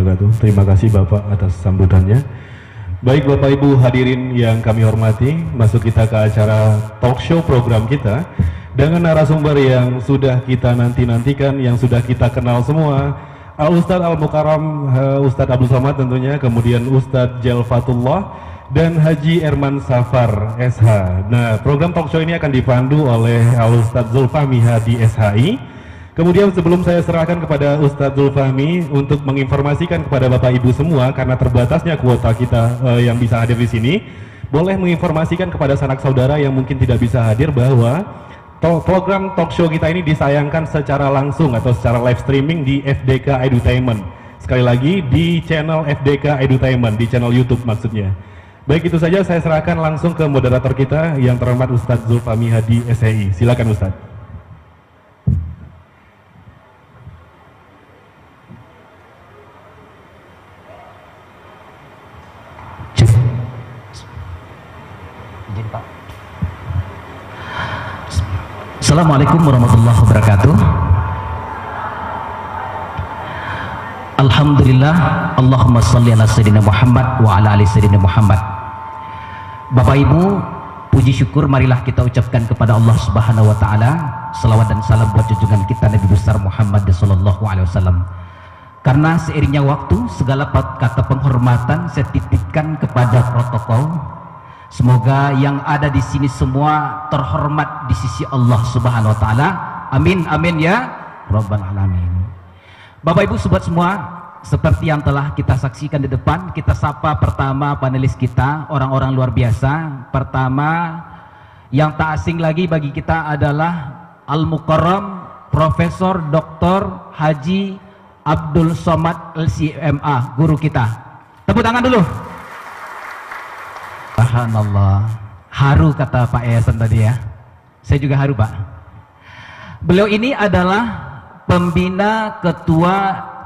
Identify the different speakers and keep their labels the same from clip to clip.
Speaker 1: wabarakatuh. Terima kasih Bapak atas sambutannya. Baik Bapak Ibu hadirin yang kami hormati, masuk kita ke acara talk show program kita dengan narasumber yang sudah kita nanti-nantikan, yang sudah kita kenal semua. Al-Ustadz Al-Mukarram, Ustadz Abdul Somad tentunya, kemudian Ustadz Jalfatullah dan Haji Erman Safar SH. Nah, program talk show ini akan dipandu oleh Al-Ustadz Zulfahmi Hadi SHI. Kemudian sebelum saya serahkan kepada Ustadz Zulfahmi untuk menginformasikan kepada Bapak Ibu semua, karena terbatasnya kuota kita yang bisa hadir di sini, boleh menginformasikan kepada sanak saudara yang mungkin tidak bisa hadir bahwa program talk show kita ini disayangkan secara langsung atau secara live streaming di FDK Edutainment. Sekali lagi di channel FDK Edutainment, di channel YouTube maksudnya. Baik, itu saja, saya serahkan langsung ke moderator kita yang terhormat Ustadz Zulfahmi Hadi SHI. Silakan Ustadz.
Speaker 2: Assalamualaikum warahmatullahi wabarakatuh. Alhamdulillah, Allahumma salli ala sayyidina Muhammad wa ala ali sayyidina Muhammad. Bapak Ibu, puji syukur marilah kita ucapkan kepada Allah Subhanahu wa taala, selawat dan salam buat junjungan kita Nabi besar Muhammad sallallahu alaihi wasallam. Karena seiringnya waktu, segala kata penghormatan saya titipkan kepada protokol. Semoga yang ada di sini semua terhormat di sisi Allah Subhanahu wa taala. Amin amin ya rabbal alamin. Bapak Ibu sobat semua, seperti yang telah kita saksikan di depan, kita sapa pertama panelis kita, orang-orang luar biasa. Pertama yang tak asing lagi bagi kita adalah Al-Mukarram Profesor Dr. Haji Abdul Somad LCMA, guru kita. Tepuk tangan dulu. Subhanallah, haru kata Pak Yayasan tadi ya. Saya juga haru Pak. Beliau ini adalah ketua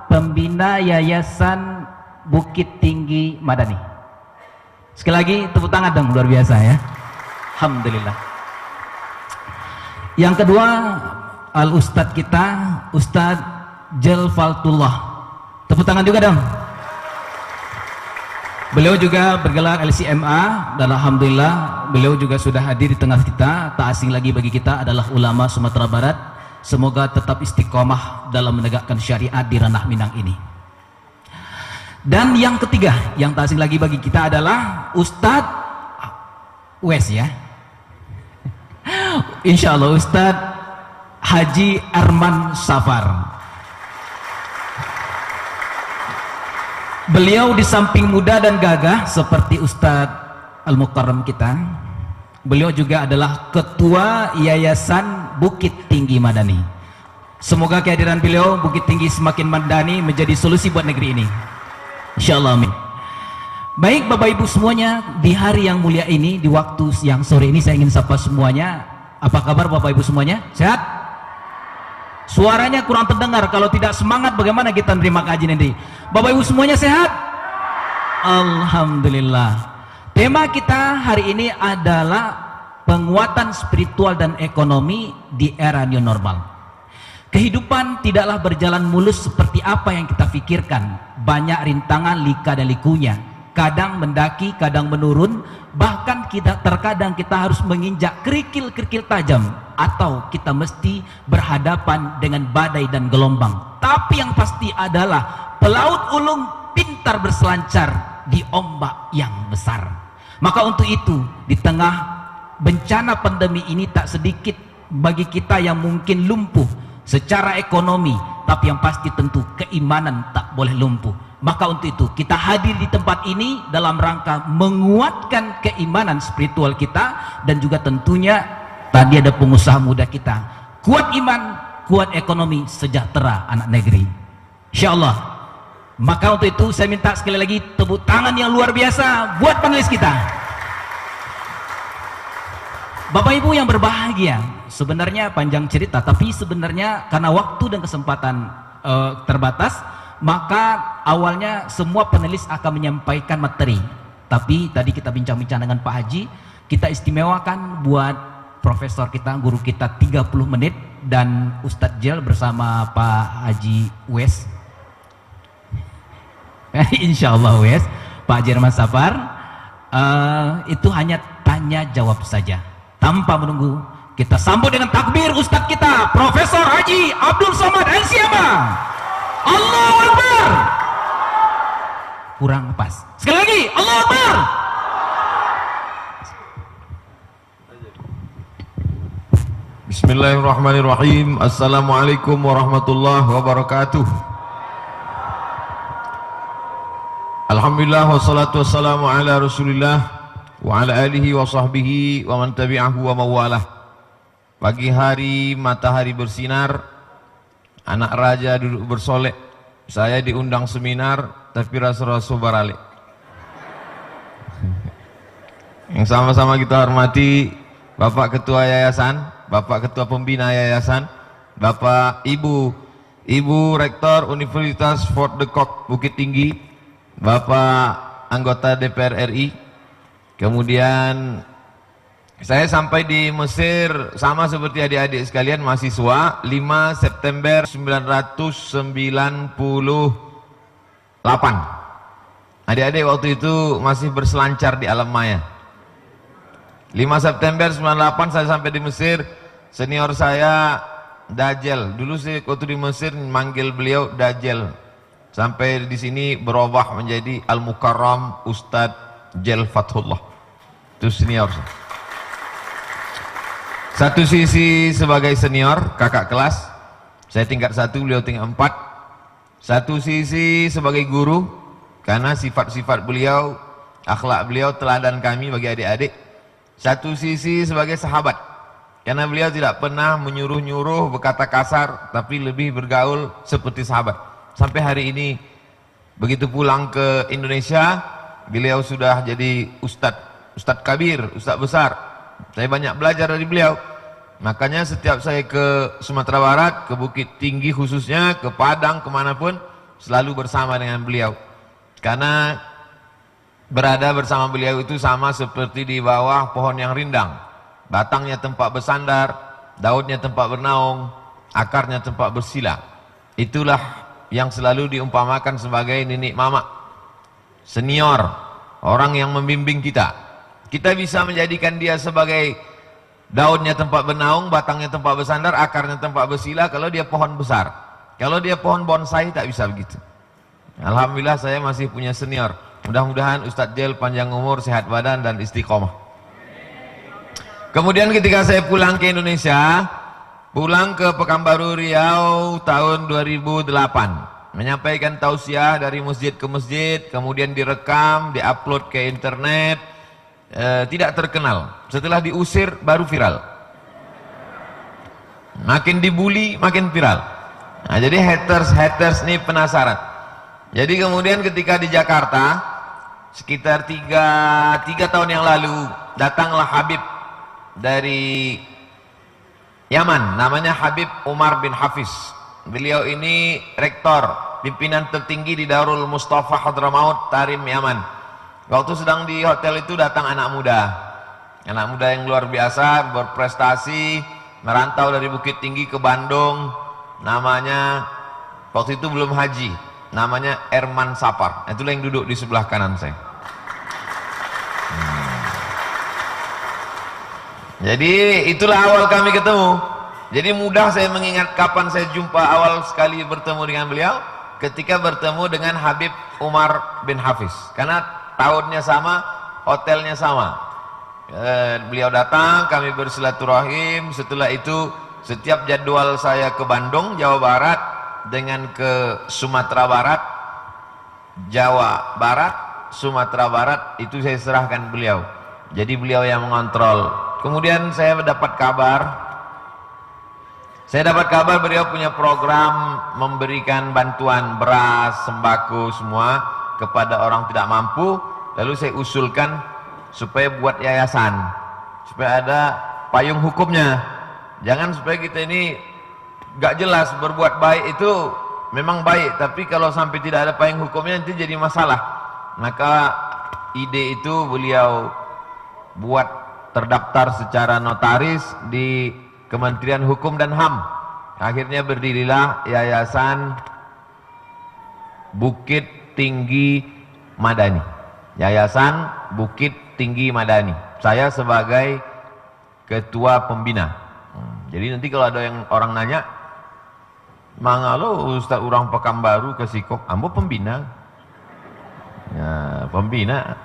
Speaker 2: pembina Yayasan Bukit Tinggi Madani. Sekali lagi tepuk tangan dong, luar biasa ya. Alhamdulillah. Yang kedua, Al-Ustadz kita, Ustadz Jalfatullah. Tepuk tangan juga dong. Beliau juga bergelar LCMA dan alhamdulillah beliau juga sudah hadir di tengah kita. Tak asing lagi bagi kita adalah ulama Sumatera Barat. Semoga tetap istiqomah dalam menegakkan syariat di ranah Minang ini. Dan yang ketiga, yang tak asing lagi bagi kita adalah Ustadz Wes ya. Insya Allah Ustadz Haji Erman Safar. Beliau di samping muda dan gagah seperti Ustadz Al-Mukarram kita, beliau juga adalah Ketua Yayasan Bukit Tinggi Madani. Semoga kehadiran beliau Bukit Tinggi semakin madani menjadi solusi buat negeri ini. Insyaallah amin. Baik Bapak Ibu semuanya, di hari yang mulia ini, di waktu siang sore ini saya ingin sapa semuanya. Apa kabar Bapak Ibu semuanya? Sehat? Suaranya kurang terdengar. Kalau tidak semangat bagaimana kita menerima kajian nanti? Bapak Ibu semuanya sehat? Alhamdulillah. Tema kita hari ini adalah penguatan spiritual dan ekonomi di era new normal. Kehidupan tidaklah berjalan mulus seperti apa yang kita pikirkan. Banyak rintangan, lika dan likunya. Kadang mendaki, kadang menurun. Bahkan terkadang kita harus menginjak kerikil-kerikil tajam, atau kita mesti berhadapan dengan badai dan gelombang. Tapi yang pasti adalah pelaut ulung pintar berselancar di ombak yang besar. Maka untuk itu, di tengah bencana pandemi ini tak sedikit bagi kita yang mungkin lumpuh secara ekonomi, tapi yang pasti tentu keimanan tak boleh lumpuh. Maka untuk itu kita hadir di tempat ini dalam rangka menguatkan keimanan spiritual kita, dan juga tentunya tadi ada pengusaha muda kita, kuat iman, kuat ekonomi, sejahtera anak negeri, insyaallah. Maka untuk itu saya minta sekali lagi tepuk tangan yang luar biasa buat panelis kita. Bapak Ibu yang berbahagia, sebenarnya panjang cerita, tapi sebenarnya karena waktu dan kesempatan terbatas, maka awalnya semua panelis akan menyampaikan materi. Tapi tadi kita bincang-bincang dengan Pak Haji, kita istimewakan buat profesor kita, guru kita 30 menit, dan Ustadz Jel bersama Pak Haji Wes Insya Allah wes, Pak Jerman Safar, itu hanya tanya jawab saja. Tanpa menunggu, kita sambut dengan takbir Ustadz kita, Profesor Haji Abdul Somad Siama. Allahu Akbar. Kurang pas. Sekali lagi, Allahu Akbar.
Speaker 3: Bismillahirrahmanirrahim. Assalamualaikum warahmatullahi wabarakatuh. Alhamdulillah wassalatu wassalamu ala Rasulillah wa ala alihi wa sahbihi wa man tabi'ahu wa mawalah. Pagi hari matahari bersinar, anak raja duduk bersolek, saya diundang seminar tapi rasa-rasa barale. Yang sama-sama kita hormati Bapak Ketua Yayasan, Bapak Ketua Pembina Yayasan, Bapak Ibu Rektor Universitas Fort de Kock Bukit Tinggi, Bapak anggota DPR RI. Kemudian saya sampai di Mesir sama seperti adik-adik sekalian mahasiswa 5 September 1998. Adik-adik waktu itu masih berselancar di alam maya. 5 September 98 saya sampai di Mesir. Senior saya Dajjal. Dulu saya waktu di Mesir manggil beliau Dajjal. Sampai di sini berubah menjadi Al-Mukarram Ustadz Jel Fathullah. Itu senior. Satu sisi sebagai senior, kakak kelas. Saya tingkat 1, beliau tingkat 4. Satu sisi sebagai guru, karena sifat-sifat beliau, akhlak beliau teladan kami bagi adik-adik. Satu sisi sebagai sahabat, karena beliau tidak pernah menyuruh-nyuruh, berkata kasar, tapi lebih bergaul seperti sahabat. Sampai hari ini, begitu pulang ke Indonesia, beliau sudah jadi Ustadz Kabir, Ustadz besar. Saya banyak belajar dari beliau. Makanya setiap saya ke Sumatera Barat, ke Bukit Tinggi khususnya, ke Padang, kemanapun, selalu bersama dengan beliau. Karena berada bersama beliau itu sama seperti di bawah pohon yang rindang. Batangnya tempat bersandar, daunnya tempat bernaung, akarnya tempat bersila. Itulah yang selalu diumpamakan sebagai nenek mama, senior, orang yang membimbing kita. Kita bisa menjadikan dia sebagai daunnya tempat bernaung, batangnya tempat bersandar, akarnya tempat bersila kalau dia pohon besar. Kalau dia pohon bonsai tak bisa begitu. Alhamdulillah saya masih punya senior. Mudah-mudahan Ustadz Jel panjang umur, sehat badan dan istiqomah. Kemudian ketika saya pulang ke Indonesia, pulang ke Pekanbaru Riau tahun 2008, menyampaikan tausiah dari masjid ke masjid, kemudian direkam, diupload ke internet, tidak terkenal. Setelah diusir baru viral. Makin dibully makin viral. Nah, jadi haters nih penasaran. Jadi kemudian ketika di Jakarta sekitar 3 tahun yang lalu, datanglah Habib dari Yaman, namanya Habib Umar bin Hafiz. Beliau ini rektor, pimpinan tertinggi di Darul Mustafa Hadramaut Tarim Yaman. Waktu sedang di hotel itu datang anak muda yang luar biasa, berprestasi, merantau dari Bukit Tinggi ke Bandung. Namanya, waktu itu belum haji, namanya Erman Sapar. Itulah yang duduk di sebelah kanan saya. Jadi itulah awal kami ketemu. Jadi mudah saya mengingat kapan saya jumpa awal sekali bertemu dengan beliau, ketika bertemu dengan Habib Umar bin Hafiz. Karena tahunnya sama, hotelnya sama. Beliau datang, kami bersilaturahim. Setelah itu setiap jadwal saya ke Bandung, Jawa Barat, dengan ke Sumatera Barat, Jawa Barat, Sumatera Barat, itu saya serahkan beliau. Jadi beliau yang mengontrol. Kemudian saya dapat kabar beliau punya program memberikan bantuan beras, sembako semua kepada orang tidak mampu. Lalu saya usulkan supaya buat yayasan, supaya ada payung hukumnya. Jangan supaya kita ini gak jelas, berbuat baik itu memang baik, tapi kalau sampai tidak ada payung hukumnya nanti jadi masalah. Maka ide itu beliau buat terdaftar secara notaris di Kementerian Hukum dan HAM. Akhirnya berdirilah Yayasan Bukit Tinggi Madani. Yayasan Bukit Tinggi Madani. Saya sebagai ketua pembina. Jadi nanti kalau ada yang orang nanya, "Mangalo Ustaz orang Pekanbaru ke Sikok?" Ambo pembina. Ya, pembina.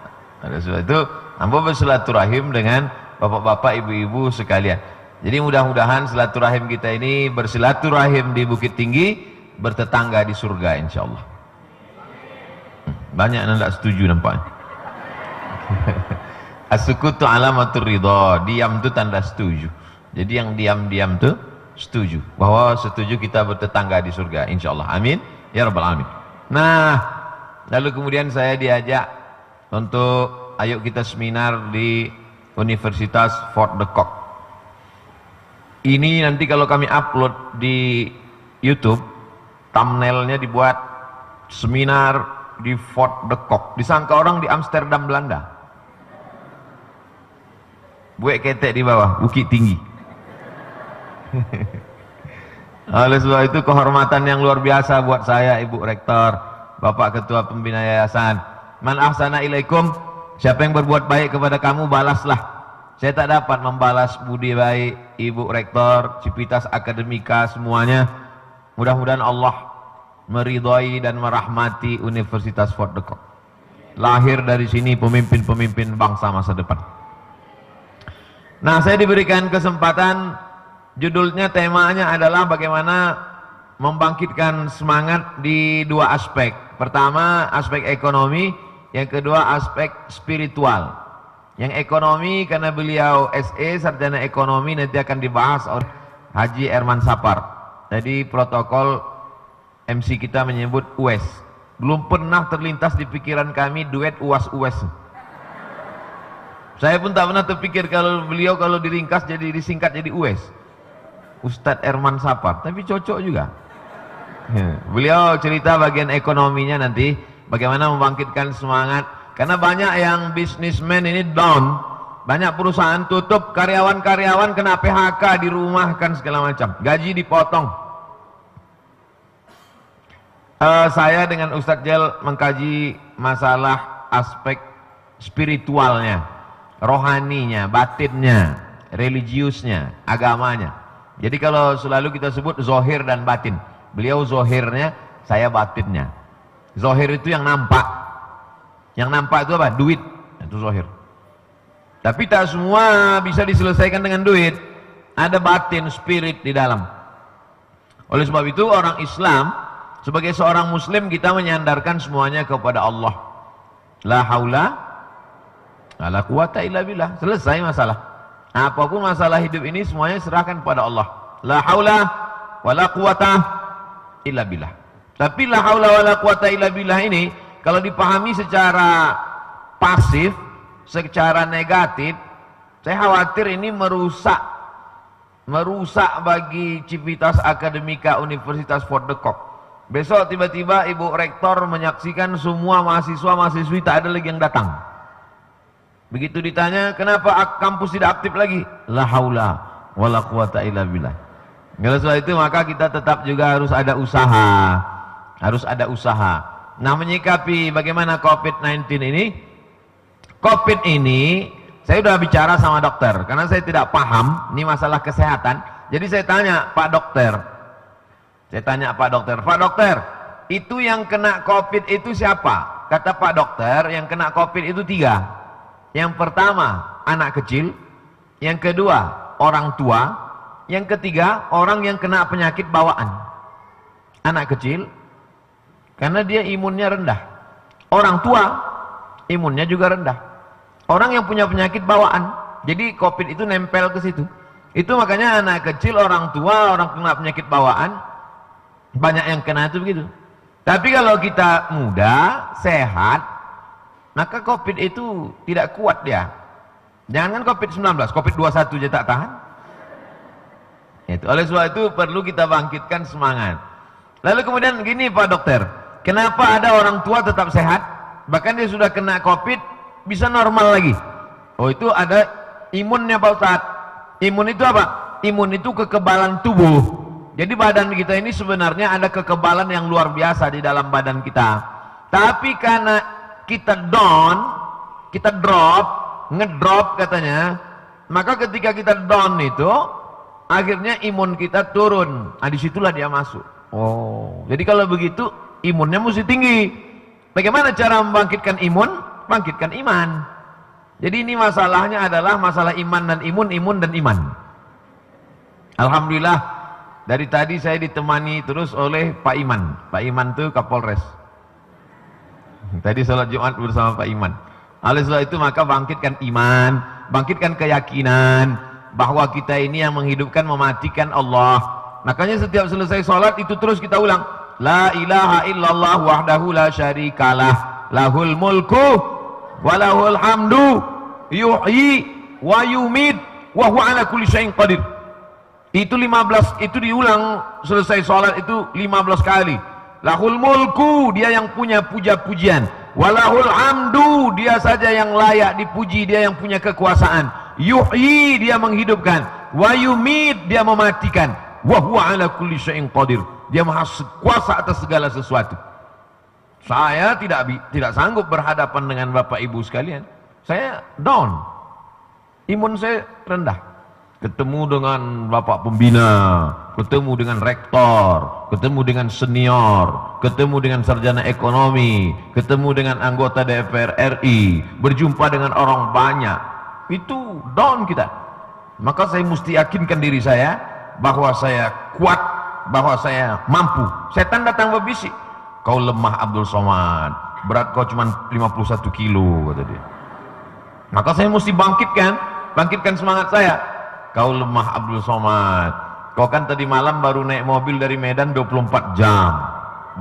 Speaker 3: Ada sebab itu ambo bersilaturahim dengan bapak-bapak, ibu-ibu sekalian. Jadi mudah-mudahan silaturahim kita ini bersilaturahim di Bukit Tinggi, bertetangga di surga insyaallah. Banyak yang tidak setuju nampaknya. As-sukutu alamatur ridha, diam itu tanda setuju. Jadi yang diam-diam itu setuju, bahwa setuju kita bertetangga di surga insyaallah. Amin ya rabbal alamin. Nah, lalu kemudian saya diajak untuk ayo kita seminar di Universitas Fort de Kock. Ini nanti kalau kami upload di YouTube, thumbnailnya dibuat seminar di Fort de Kock. Disangka orang di Amsterdam, Belanda. Buat ketek di bawah, Bukit Tinggi. Oleh sebab itu kehormatan yang luar biasa buat saya, Ibu Rektor, Bapak Ketua Pembina Yayasan. Man ahsana ilaikum, siapa yang berbuat baik kepada kamu, balaslah. Saya tak dapat membalas budi baik Ibu Rektor, Civitas Akademika, semuanya. Mudah-mudahan Allah meridhai dan merahmati Universitas Fort de Kock. Lahir dari sini pemimpin-pemimpin bangsa masa depan. Nah, saya diberikan kesempatan, judulnya, temanya adalah bagaimana membangkitkan semangat di dua aspek. Pertama, aspek ekonomi, yang kedua aspek spiritual. Yang ekonomi karena beliau SE, sarjana ekonomi, nanti akan dibahas oleh Haji Erman Sapar. Jadi protokol MC kita menyebut UES. Belum pernah terlintas di pikiran kami duet UAS-UES. Saya pun tak pernah terpikir kalau beliau kalau diringkas jadi disingkat jadi UES. Ustadz Erman Sapar, tapi cocok juga. Beliau cerita bagian ekonominya nanti, bagaimana membangkitkan semangat. Karena banyak yang bisnismen ini down, banyak perusahaan tutup, karyawan-karyawan kena PHK, dirumahkan segala macam, gaji dipotong. Saya dengan Ustadz Jel mengkaji masalah aspek spiritualnya, rohaninya, batinnya, religiusnya, agamanya. Jadi kalau selalu kita sebut zohir dan batin, beliau zohirnya, saya batinnya. Zohir itu yang nampak. Yang nampak itu apa? Duit. Itu zohir. Tapi tak semua bisa diselesaikan dengan duit. Ada batin, spirit di dalam. Oleh sebab itu orang Islam, sebagai seorang muslim, kita menyandarkan semuanya kepada Allah. La haula wala quwata illa billah. Selesai masalah. Apapun masalah hidup ini semuanya serahkan kepada Allah. La haula wala quwata illa billah. Tapi la haula wala quwata illa billah ini kalau dipahami secara pasif, secara negatif, saya khawatir ini merusak bagi Civitas Akademika Universitas Fort de Kock. Besok tiba-tiba Ibu Rektor menyaksikan semua mahasiswa-mahasiswi tak ada lagi yang datang. Begitu ditanya, kenapa kampus tidak aktif lagi? La haula wala quwata illa billah. Kalau soal itu maka kita tetap juga harus ada usaha. Harus ada usaha. Nah, menyikapi bagaimana COVID-19 ini, COVID ini, saya sudah bicara sama dokter, karena saya tidak paham, ini masalah kesehatan. Jadi saya tanya Pak Dokter, Pak Dokter, itu yang kena COVID itu siapa? Kata Pak Dokter, yang kena COVID itu 3. Yang pertama, anak kecil. Yang kedua, orang tua. Yang ketiga, orang yang kena penyakit bawaan. Anak kecil, karena dia imunnya rendah. Orang tua, imunnya juga rendah. Orang yang punya penyakit bawaan. Jadi COVID itu nempel ke situ. Itu makanya anak kecil, orang tua, orang kena penyakit bawaan, banyak yang kena itu begitu. Tapi kalau kita muda, sehat, maka COVID itu tidak kuat dia. Jangankan COVID-19, COVID-21 aja tak tahan. Itu. Oleh sebab itu perlu kita bangkitkan semangat. Lalu kemudian gini Pak Dokter, kenapa ada orang tua tetap sehat, bahkan dia sudah kena COVID, bisa normal lagi? Oh, itu ada imunnya Pak Ustadz. Imun itu apa? Imun itu kekebalan tubuh. Jadi badan kita ini sebenarnya ada kekebalan yang luar biasa di dalam badan kita. Tapi karena kita down, kita drop, ngedrop katanya, maka ketika kita down itu, akhirnya imun kita turun. Nah, disitulah dia masuk. Oh, jadi kalau begitu imunnya mesti tinggi. Bagaimana cara membangkitkan imun? Bangkitkan iman. Jadi ini masalahnya adalah masalah iman dan imun dan iman. Alhamdulillah, dari tadi saya ditemani terus oleh Pak Iman. Pak Iman itu Kapolres. Tadi sholat Jumat bersama Pak Iman. Oleh sebab itu maka bangkitkan iman, bangkitkan keyakinan bahwa kita ini yang menghidupkan, mematikan Allah. Makanya setiap selesai sholat itu terus kita ulang, la ilaha illallah wahdahu la syarikalah, lahul mulku wa lahul hamdu, yuhyi wa yumit wa huwa ala kulli syai'in qadir. Itu 15, itu diulang selesai sholat itu 15 kali. Lahul mulku, dia yang punya puja-pujian. Walahul hamdu, dia saja yang layak dipuji, dia yang punya kekuasaan. Yuhyi, dia menghidupkan. Wa yumit, dia mematikan. Wa huwa ala kulli syai'in qadir, dia maha kuasa atas segala sesuatu. Saya tidak sanggup berhadapan dengan Bapak Ibu sekalian. Saya down, imun saya rendah. Ketemu dengan Bapak Pembina, ketemu dengan rektor, ketemu dengan senior, ketemu dengan sarjana ekonomi, ketemu dengan anggota DPR RI, berjumpa dengan orang banyak, itu down kita. Maka saya mesti yakinkan diri saya bahwa saya kuat, bahwa saya mampu. Setan datang berbisik, kau lemah Abdul Somad, berat kau cuma 51 kilo, kata dia. Maka saya mesti bangkitkan semangat saya. Kau lemah Abdul Somad, kau kan tadi malam baru naik mobil dari Medan 24 jam.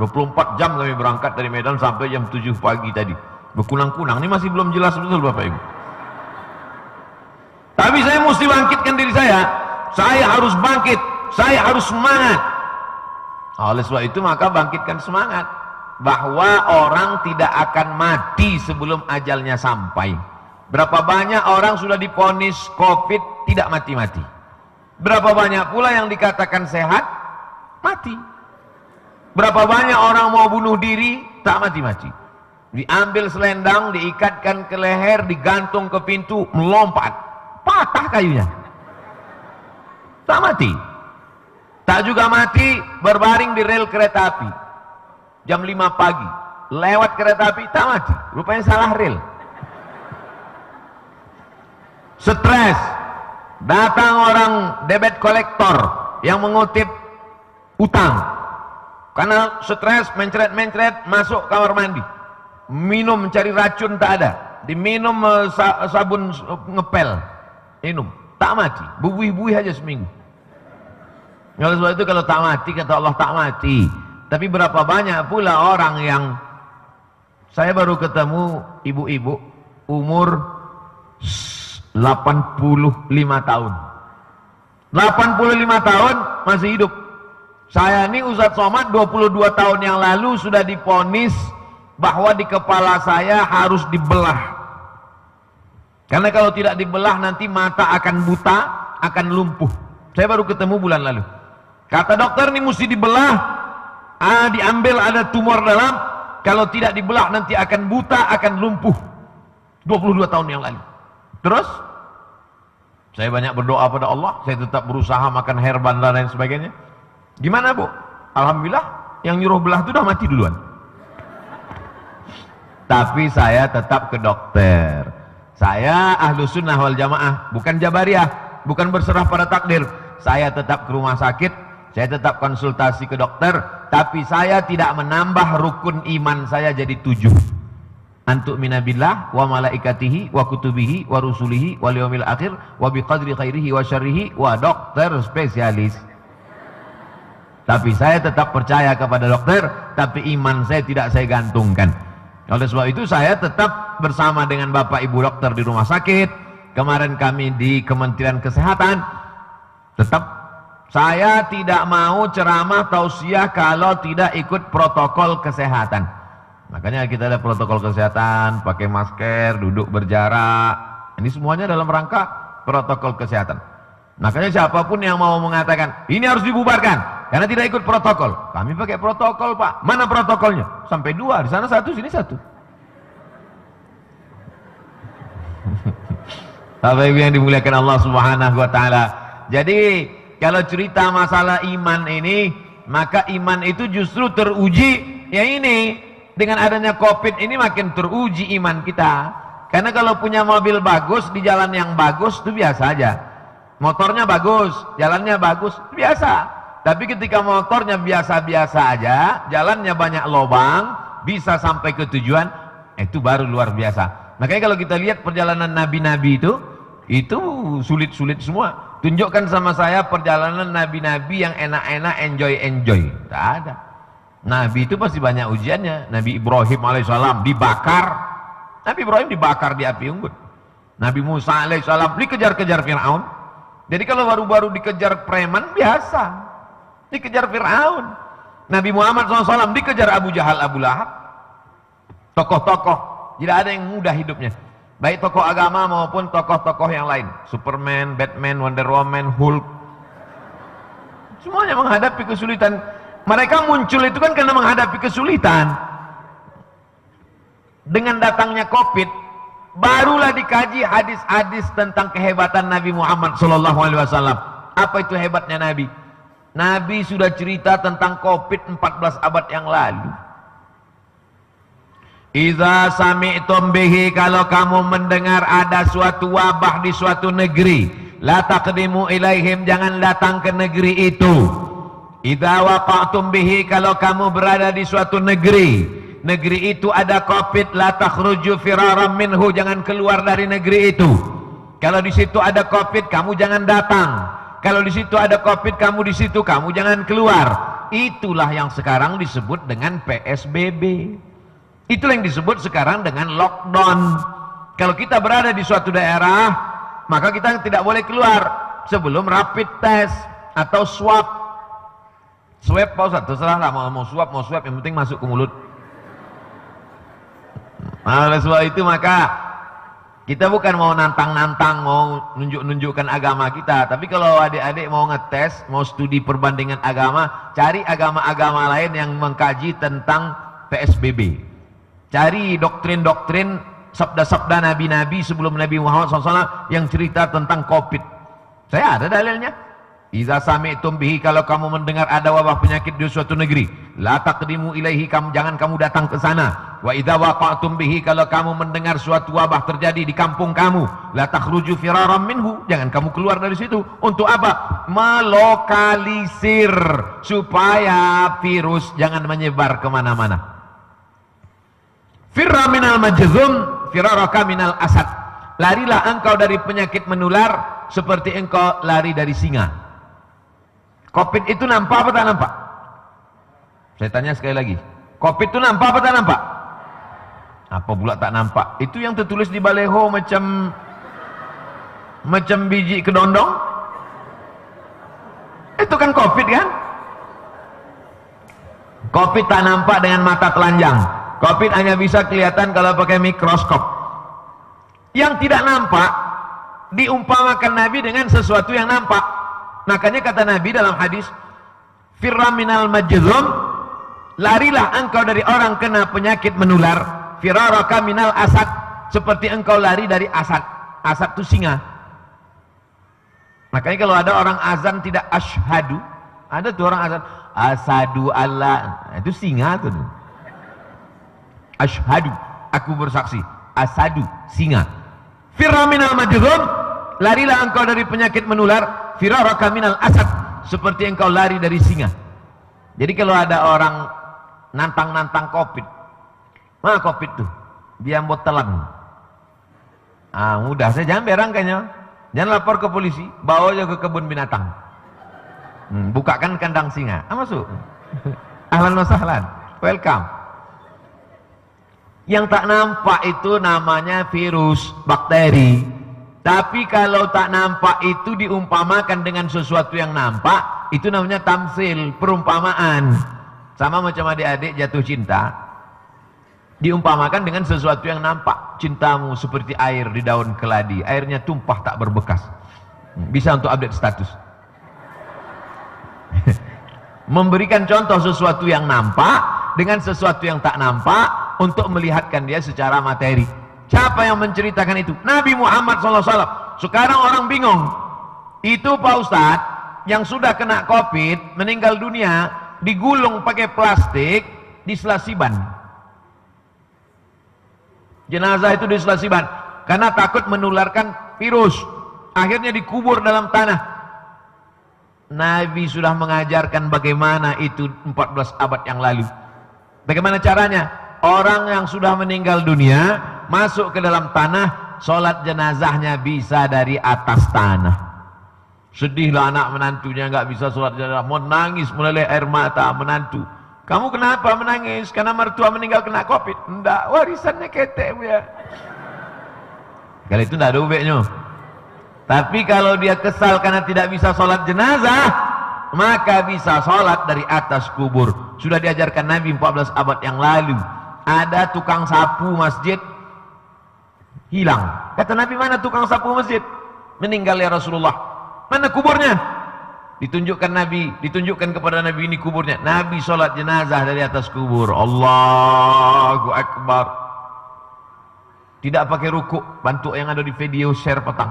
Speaker 3: 24 jam kami berangkat dari Medan sampai jam 7 pagi tadi. Berkunang-kunang, ini masih belum jelas betul Bapak Ibu. Tapi saya mesti bangkitkan diri saya harus bangkit, saya harus semangat. Oleh sebab itu maka bangkitkan semangat bahwa orang tidak akan mati sebelum ajalnya sampai. Berapa banyak orang sudah divonis COVID tidak mati-mati. Berapa banyak pula yang dikatakan sehat mati. Berapa banyak orang mau bunuh diri tak mati-mati. Diambil selendang, diikatkan ke leher, digantung ke pintu, melompat, patah kayunya. Tak mati. Tak juga mati berbaring di rel kereta api. Jam 5 pagi, lewat kereta api, tak mati. Rupanya salah rel. Stres, datang orang debit kolektor yang mengutip utang. Karena stres, mencret-mencret, masuk kamar mandi. Minum, mencari racun, tak ada. Diminum sabun ngepel, minum, tak mati. Bubuih-buih aja seminggu. Oleh sebab itu kalau tak mati, kata Allah tak mati. Tapi berapa banyak pula orang yang, saya baru ketemu ibu-ibu umur 85 tahun. 85 tahun masih hidup. Saya ini Ustadz Somad 22 tahun yang lalu sudah divonis bahwa di kepala saya harus dibelah. Karena kalau tidak dibelah nanti mata akan buta, akan lumpuh. Saya baru ketemu bulan lalu. Kata dokter ini mesti dibelah, diambil ada tumor dalam, kalau tidak dibelah nanti akan buta, akan lumpuh. 22 tahun yang lalu. Terus saya banyak berdoa pada Allah, saya tetap berusaha makan herban dan lain sebagainya. Gimana Bu? Alhamdulillah yang nyuruh belah itu udah mati duluan. Tapi saya tetap ke dokter. Saya Ahlus Sunnah wal Jamaah, bukan Jabariyah, bukan berserah pada takdir. Saya tetap ke rumah sakit, saya tetap konsultasi ke dokter, tapi saya tidak menambah rukun iman saya jadi 7. Antuk minabillah wa malaikatihi wa kutubihi wa rusulihi wal yaumil akhir wa biqadri khairihi wa syarrihi wa dokter spesialis. Tapi saya tetap percaya kepada dokter, tapi iman saya tidak saya gantungkan. Oleh sebab itu saya tetap bersama dengan Bapak Ibu dokter di rumah sakit. Kemarin kami di Kementerian Kesehatan, tetap saya tidak mau ceramah tausiah kalau tidak ikut protokol kesehatan. Makanya kita ada protokol kesehatan, pakai masker, duduk berjarak. Ini semuanya dalam rangka protokol kesehatan. Makanya siapapun yang mau mengatakan ini harus dibubarkan, karena tidak ikut protokol. Kami pakai protokol, Pak. Mana protokolnya? Sampai 2, di sana 1, sini 1. Bapak Ibu yang dimuliakan Allah Subhanahu wa taala. Jadi, kalau cerita masalah iman ini, maka iman itu justru teruji. Ya ini, dengan adanya Covid ini makin teruji iman kita. Karena kalau punya mobil bagus di jalan yang bagus itu biasa aja. Motornya bagus, jalannya bagus, biasa. Tapi ketika motornya biasa-biasa aja, jalannya banyak lubang, bisa sampai ke tujuan, itu baru luar biasa. Makanya kalau kita lihat perjalanan nabi-nabi itu sulit-sulit semua. Tunjukkan sama saya perjalanan nabi-nabi yang enak-enak, enjoy-enjoy. Tak ada. Nabi itu pasti banyak ujiannya. Nabi Ibrahim alaihissalam dibakar. Nabi Ibrahim dibakar di api unggun. Nabi Musa alaihissalam dikejar-kejar Fir'aun. Jadi kalau baru-baru dikejar preman biasa, dikejar Fir'aun. Nabi Muhammad SAW dikejar Abu Jahal, Abu Lahab. Tokoh-tokoh, tidak ada yang mudah hidupnya. Baik tokoh agama maupun tokoh-tokoh yang lain. Superman, Batman, Wonder Woman, Hulk. Semuanya menghadapi kesulitan. Mereka muncul itu kan karena menghadapi kesulitan. Dengan datangnya Covid, barulah dikaji hadis-hadis tentang kehebatan Nabi Muhammad SAW. Apa itu hebatnya Nabi? Nabi sudah cerita tentang Covid 14 abad yang lalu. Iza sami'tum bihi, kalau kamu mendengar ada suatu wabah di suatu negeri, la taqdimu ilaihim, jangan datang ke negeri itu. Iza waqa'tum bihi, kalau kamu berada di suatu negeri, negeri itu ada Covid, la takhruju firaram minhu, jangan keluar dari negeri itu. Kalau di situ ada Covid, kamu jangan datang. Kalau di situ ada Covid, kamu di situ, kamu jangan keluar. Itulah yang sekarang disebut dengan PSBB. Itulah yang disebut sekarang dengan lockdown. Kalau kita berada di suatu daerah, maka kita tidak boleh keluar sebelum rapid test atau swab. Swab, Pak Ustaz, terserah lah, mau swab, yang penting masuk ke mulut. Nah, oleh sebab itu maka kita bukan mau nantang-nantang, mau nunjuk-nunjukkan agama kita. Tapi kalau adik-adik mau ngetes, mau studi perbandingan agama, cari agama-agama lain yang mengkaji tentang PSBB. Cari doktrin-doktrin, sabda-sabda nabi-nabi sebelum Nabi Muhammad SAW yang cerita tentang Covid. Saya ada dalilnya. Iza sami'tum bihi, kalau kamu mendengar ada wabah penyakit di suatu negeri, la taqdimu ilaihi, jangan kamu datang ke sana. Wa idza waqa'tum bihi, kalau kamu mendengar suatu wabah terjadi di kampung kamu, la takhruju firaram minhu, jangan kamu keluar dari situ. Untuk apa? Melokalisir supaya virus jangan menyebar kemana-mana. Firra minal majzum, firaraka minal asad. Larilah engkau dari penyakit menular seperti engkau lari dari singa. Covid itu nampak apa tak nampak? Saya tanya sekali lagi. Covid itu nampak apa tak nampak? Apa pula tak nampak? Itu yang tertulis di baleho macam biji kedondong. Itu kan Covid kan? Covid tak nampak dengan mata telanjang. Covid hanya bisa kelihatan kalau pakai mikroskop. Yang tidak nampak diumpamakan Nabi dengan sesuatu yang nampak. Makanya kata Nabi dalam hadis, firra minal majzum, larilah engkau dari orang kena penyakit menular, firaraka minal asad, seperti engkau lari dari asad. Asad itu singa. Makanya kalau ada orang azan tidak asyhadu, ada tuh orang azan asadu Allah, itu singa tuh. Asyhadu, aku bersaksi. Asadu, singa. Firra minal majzum, larilah engkau dari penyakit menular, firaraka minal asad, seperti engkau lari dari singa. Jadi kalau ada orang nantang-nantang Covid, mana Covid tuh? Dia mau telan. Mudah, saya jangan berang kayaknya. Jangan lapor ke polisi, bawa aja ke kebun binatang. Bukakan kandang singa. Masuk. Ahlan wa sahlan. Welcome. Yang tak nampak itu namanya virus, bakteri. Tapi kalau tak nampak itu diumpamakan dengan sesuatu yang nampak, itu namanya tamsil, perumpamaan. Sama macam adik-adik jatuh cinta, diumpamakan dengan sesuatu yang nampak. Cintamu seperti air di daun keladi, airnya tumpah tak berbekas. Bisa untuk update status. Memberikan contoh sesuatu yang nampak dengan sesuatu yang tak nampak untuk melihatkan dia secara materi. Siapa yang menceritakan itu? Nabi Muhammad SAW. Sekarang orang bingung. Itu Pak Ustadz yang sudah kena COVID, meninggal dunia, digulung pakai plastik di Selasiban. Jenazah itu di Selasiban karena takut menularkan virus. Akhirnya dikubur dalam tanah. Nabi sudah mengajarkan bagaimana itu 14 abad yang lalu. Bagaimana caranya? Orang yang sudah meninggal dunia masuk ke dalam tanah, sholat jenazahnya bisa dari atas tanah. Sedihlah anak menantunya nggak bisa sholat jenazah, menangis meleleh air mata menantu. Kamu kenapa menangis? Karena mertua meninggal kena COVID. Enggak, warisannya ketek bu ya. Kali itu enggak ada ubeknya. Tapi kalau dia kesal karena tidak bisa sholat jenazah, maka bisa sholat dari atas kubur. Sudah diajarkan Nabi 14 abad yang lalu. Ada tukang sapu masjid hilang. Kata Nabi, mana tukang sapu masjid? Meninggal ya Rasulullah. Mana kuburnya? Ditunjukkan Nabi, ditunjukkan kepada Nabi, ini kuburnya. Nabi sholat jenazah dari atas kubur. Allahu Akbar. Tidak pakai rukuk. Bantu yang ada di video share petang.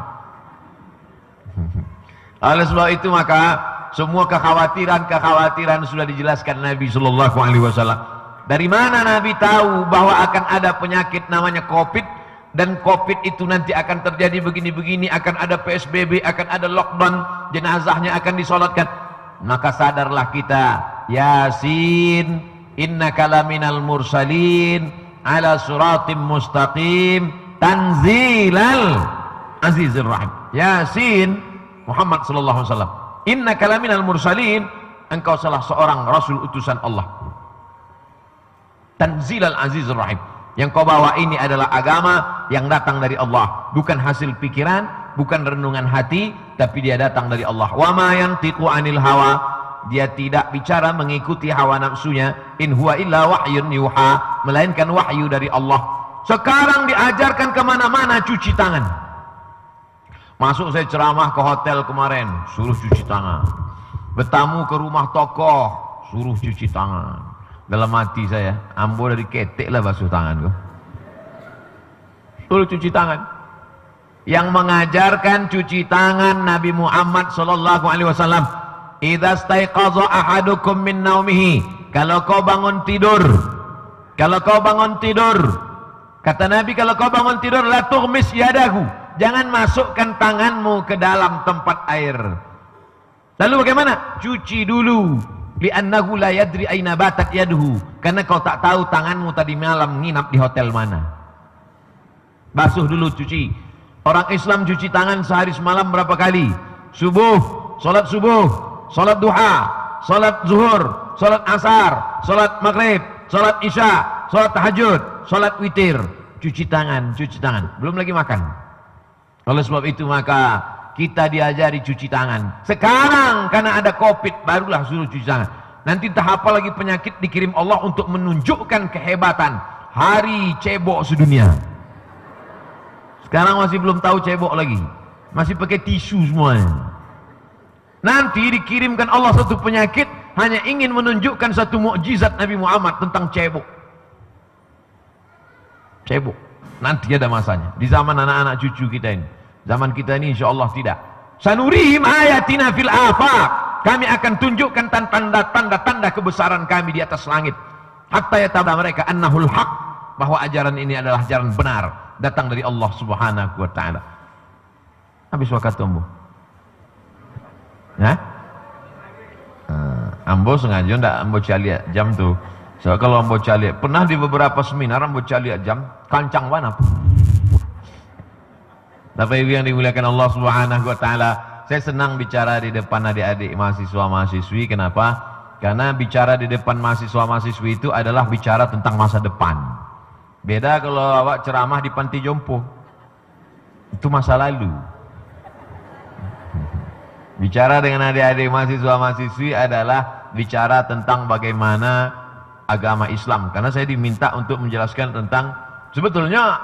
Speaker 3: Oleh sebab itu maka semua kekhawatiran sudah dijelaskan Nabi Sallallahu Alaihi Wasallam. Dari mana Nabi tahu bahwa akan ada penyakit namanya COVID, dan COVID itu nanti akan terjadi begini-begini, akan ada PSBB, akan ada lockdown, jenazahnya akan disolatkan. Maka sadarlah kita, Yasin, innaka laminal mursalin ala suratim mustaqim tanzilal azizir rahim. Yasin, Muhammad sallallahu alaihi wasallam, innaka laminal mursalin, engkau salah seorang rasul utusan Allah. Tanzilal azizir rahim, yang kau bawa ini adalah agama yang datang dari Allah, bukan hasil pikiran, bukan renungan hati, tapi dia datang dari Allah. Wa ma yantiqu anil hawa, dia tidak bicara mengikuti hawa nafsunya. In huwa illa wahyun yuha, melainkan wahyu dari Allah. Sekarang diajarkan kemana-mana cuci tangan. Masuk saya ceramah ke hotel kemarin, suruh cuci tangan. Bertamu ke rumah tokoh, suruh cuci tangan. Dalam hati saya, ambo dari ketek lah basuh tangan kok. Suruh cuci tangan. Yang mengajarkan cuci tangan Nabi Muhammad sallallahu alaihi wasallam. Idza staiqaza ahadukum min naumihi, kalau kau bangun tidur, kata Nabi, kalau kau bangun tidur, la tughmis yadahu, jangan masukkan tanganmu ke dalam tempat air. Lalu bagaimana? Cuci dulu. Li'annahu la yadri aina batat yaduhu, karena kau tak tahu tanganmu tadi malam nginap di hotel mana. Basuh dulu, cuci. Orang Islam cuci tangan sehari semalam berapa kali? Subuh, salat duha, salat zuhur, salat asar, salat maghrib, salat isya, salat tahajud, salat witir. Cuci tangan. Belum lagi makan. Oleh sebab itu maka kita diajari cuci tangan. Sekarang karena ada COVID barulah suruh cuci tangan. Nanti entah apa lagi penyakit dikirim Allah untuk menunjukkan kehebatan. Hari cebok sedunia. Sekarang masih belum tahu cebok lagi. Masih pakai tisu semuanya. Nanti dikirimkan Allah satu penyakit hanya ingin menunjukkan satu mukjizat Nabi Muhammad tentang cebok. Cebok. Nanti ada masanya. Di zaman anak-anak cucu kita ini. Zaman kita ini insya Allah tidak. Sanurihim ayatina fil afaq. Kami akan tunjukkan tanda-tanda kebesaran kami di atas langit. Hatta yatabba mereka annahul haq, bahwa ajaran ini adalah ajaran benar, datang dari Allah Subhanahu wa taala. Habis waktu ambo. Ya? Ambo sengaja ndak ambo caliak jam tuh. So kalau ambo caliak, pernah di beberapa seminar ambo caliak jam kancang mana? Bapak Ibu yang dimuliakan Allah Subhanahu wa taala, saya senang bicara di depan adik-adik mahasiswa-mahasiswi. Kenapa? Karena bicara di depan mahasiswa-mahasiswi itu adalah bicara tentang masa depan. Beda kalau awak ceramah di panti jompo. Itu masa lalu. Bicara dengan adik-adik mahasiswa-mahasiswi adalah bicara tentang bagaimana agama Islam. Karena saya diminta untuk menjelaskan tentang, sebetulnya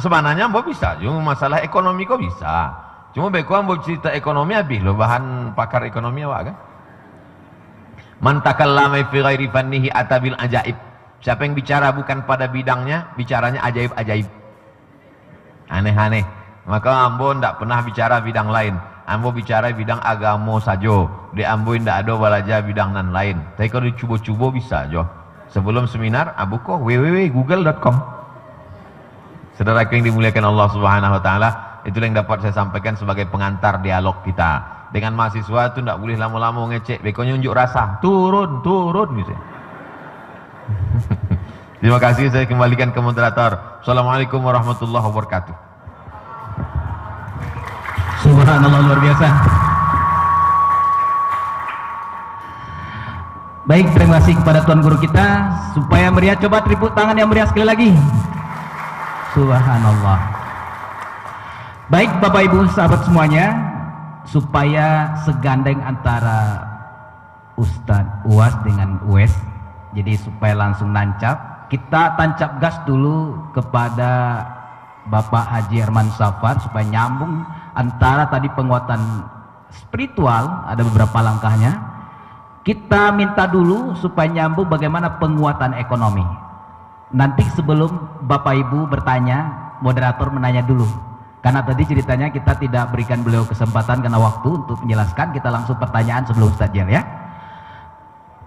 Speaker 3: sebenarnya mbok bisa, cuma masalah ekonomi kok bisa. Cuma beko mbok cerita ekonomi habis loh, bahan pakar ekonomi awak kan. Man takallama fi ghairi fannihi atabil ajaib. Siapa yang bicara bukan pada bidangnya, bicaranya ajaib-ajaib, aneh-aneh. Maka ambo ndak pernah bicara bidang lain. Ambo bicara bidang agama saja. Di ambo ndak ada belajar bidang nan lain. Tapi kalau dicuba-cuba bisa jo. Sebelum seminar, buka www.google.com. Saudara yang dimuliakan Allah Subhanahu wa taala, itulah yang dapat saya sampaikan sebagai pengantar dialog kita. Dengan mahasiswa itu tidak boleh lama-lama ngecek, bekonya unjuk rasa, turun misalnya. Terima kasih, saya kembalikan ke moderator. Assalamualaikum warahmatullahi wabarakatuh.
Speaker 2: Subhanallah, luar biasa. Baik, terima kasih kepada Tuan Guru kita. Supaya meriah, coba tepuk tangan yang meriah sekali lagi. Subhanallah. Baik Bapak Ibu sahabat semuanya, supaya segandeng antara Ustadz UAS dengan UES, jadi supaya langsung nancap, kita tancap gas dulu kepada Bapak Haji Herman Safar supaya nyambung antara tadi penguatan spiritual, ada beberapa langkahnya. Kita minta dulu supaya nyambung bagaimana penguatan ekonomi. Nanti sebelum Bapak Ibu bertanya, moderator menanya dulu. Karena tadi ceritanya kita tidak berikan beliau kesempatan karena waktu untuk menjelaskan, kita langsung pertanyaan sebelum Ustadz Jel ya.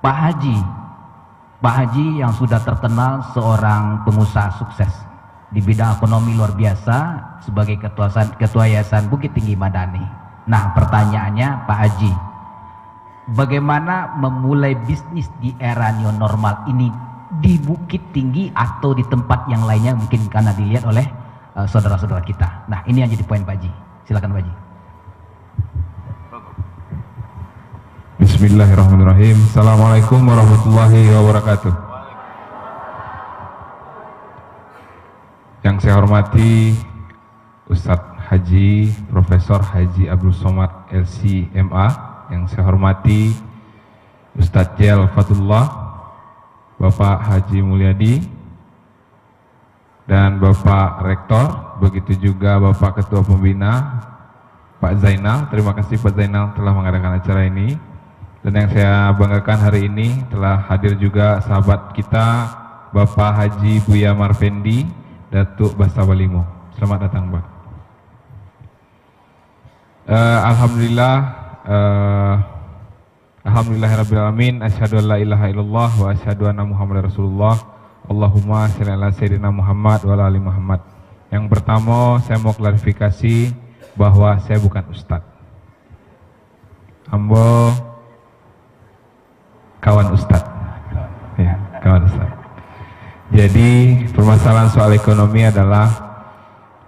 Speaker 2: Pak Haji yang sudah terkenal seorang pengusaha sukses di bidang ekonomi luar biasa sebagai ketua Yayasan Bukit Tinggi Madani. Nah, pertanyaannya Pak Haji, bagaimana memulai bisnis di era new normal ini di Bukit Tinggi atau di tempat yang lainnya mungkin karena dilihat oleh saudara-saudara kita. Nah, ini yang jadi poin Pak Haji. Silakan Pak Haji.
Speaker 4: Bismillahirrahmanirrahim. Assalamualaikum warahmatullahi wabarakatuh. Yang saya hormati Ustadz Haji Profesor Haji Abdul Somad LC.MA, yang saya hormati Ustadz Jel Fatullah, Bapak Haji Mulyadi, dan Bapak Rektor, begitu juga Bapak Ketua Pembina Pak Zainal. Terima kasih Pak Zainal telah mengadakan acara ini. Dan yang saya banggakan hari ini telah hadir juga sahabat kita Bapak Haji Buya Marfendi, Datuk Basa Balimo. Selamat datang Pak. Alhamdulillahirrabbilalamin. Asyhadu an la ilaha illallah wa asyhadu anna Muhammadar Rasulullah. Allahumma sholli ala sayyidina Muhammad wa ala ali Muhammad. Yang pertama, saya mau klarifikasi bahwa saya bukan ustadz. Ambo kawan ustadz. Ya, kawan ustadz. Jadi, permasalahan soal ekonomi adalah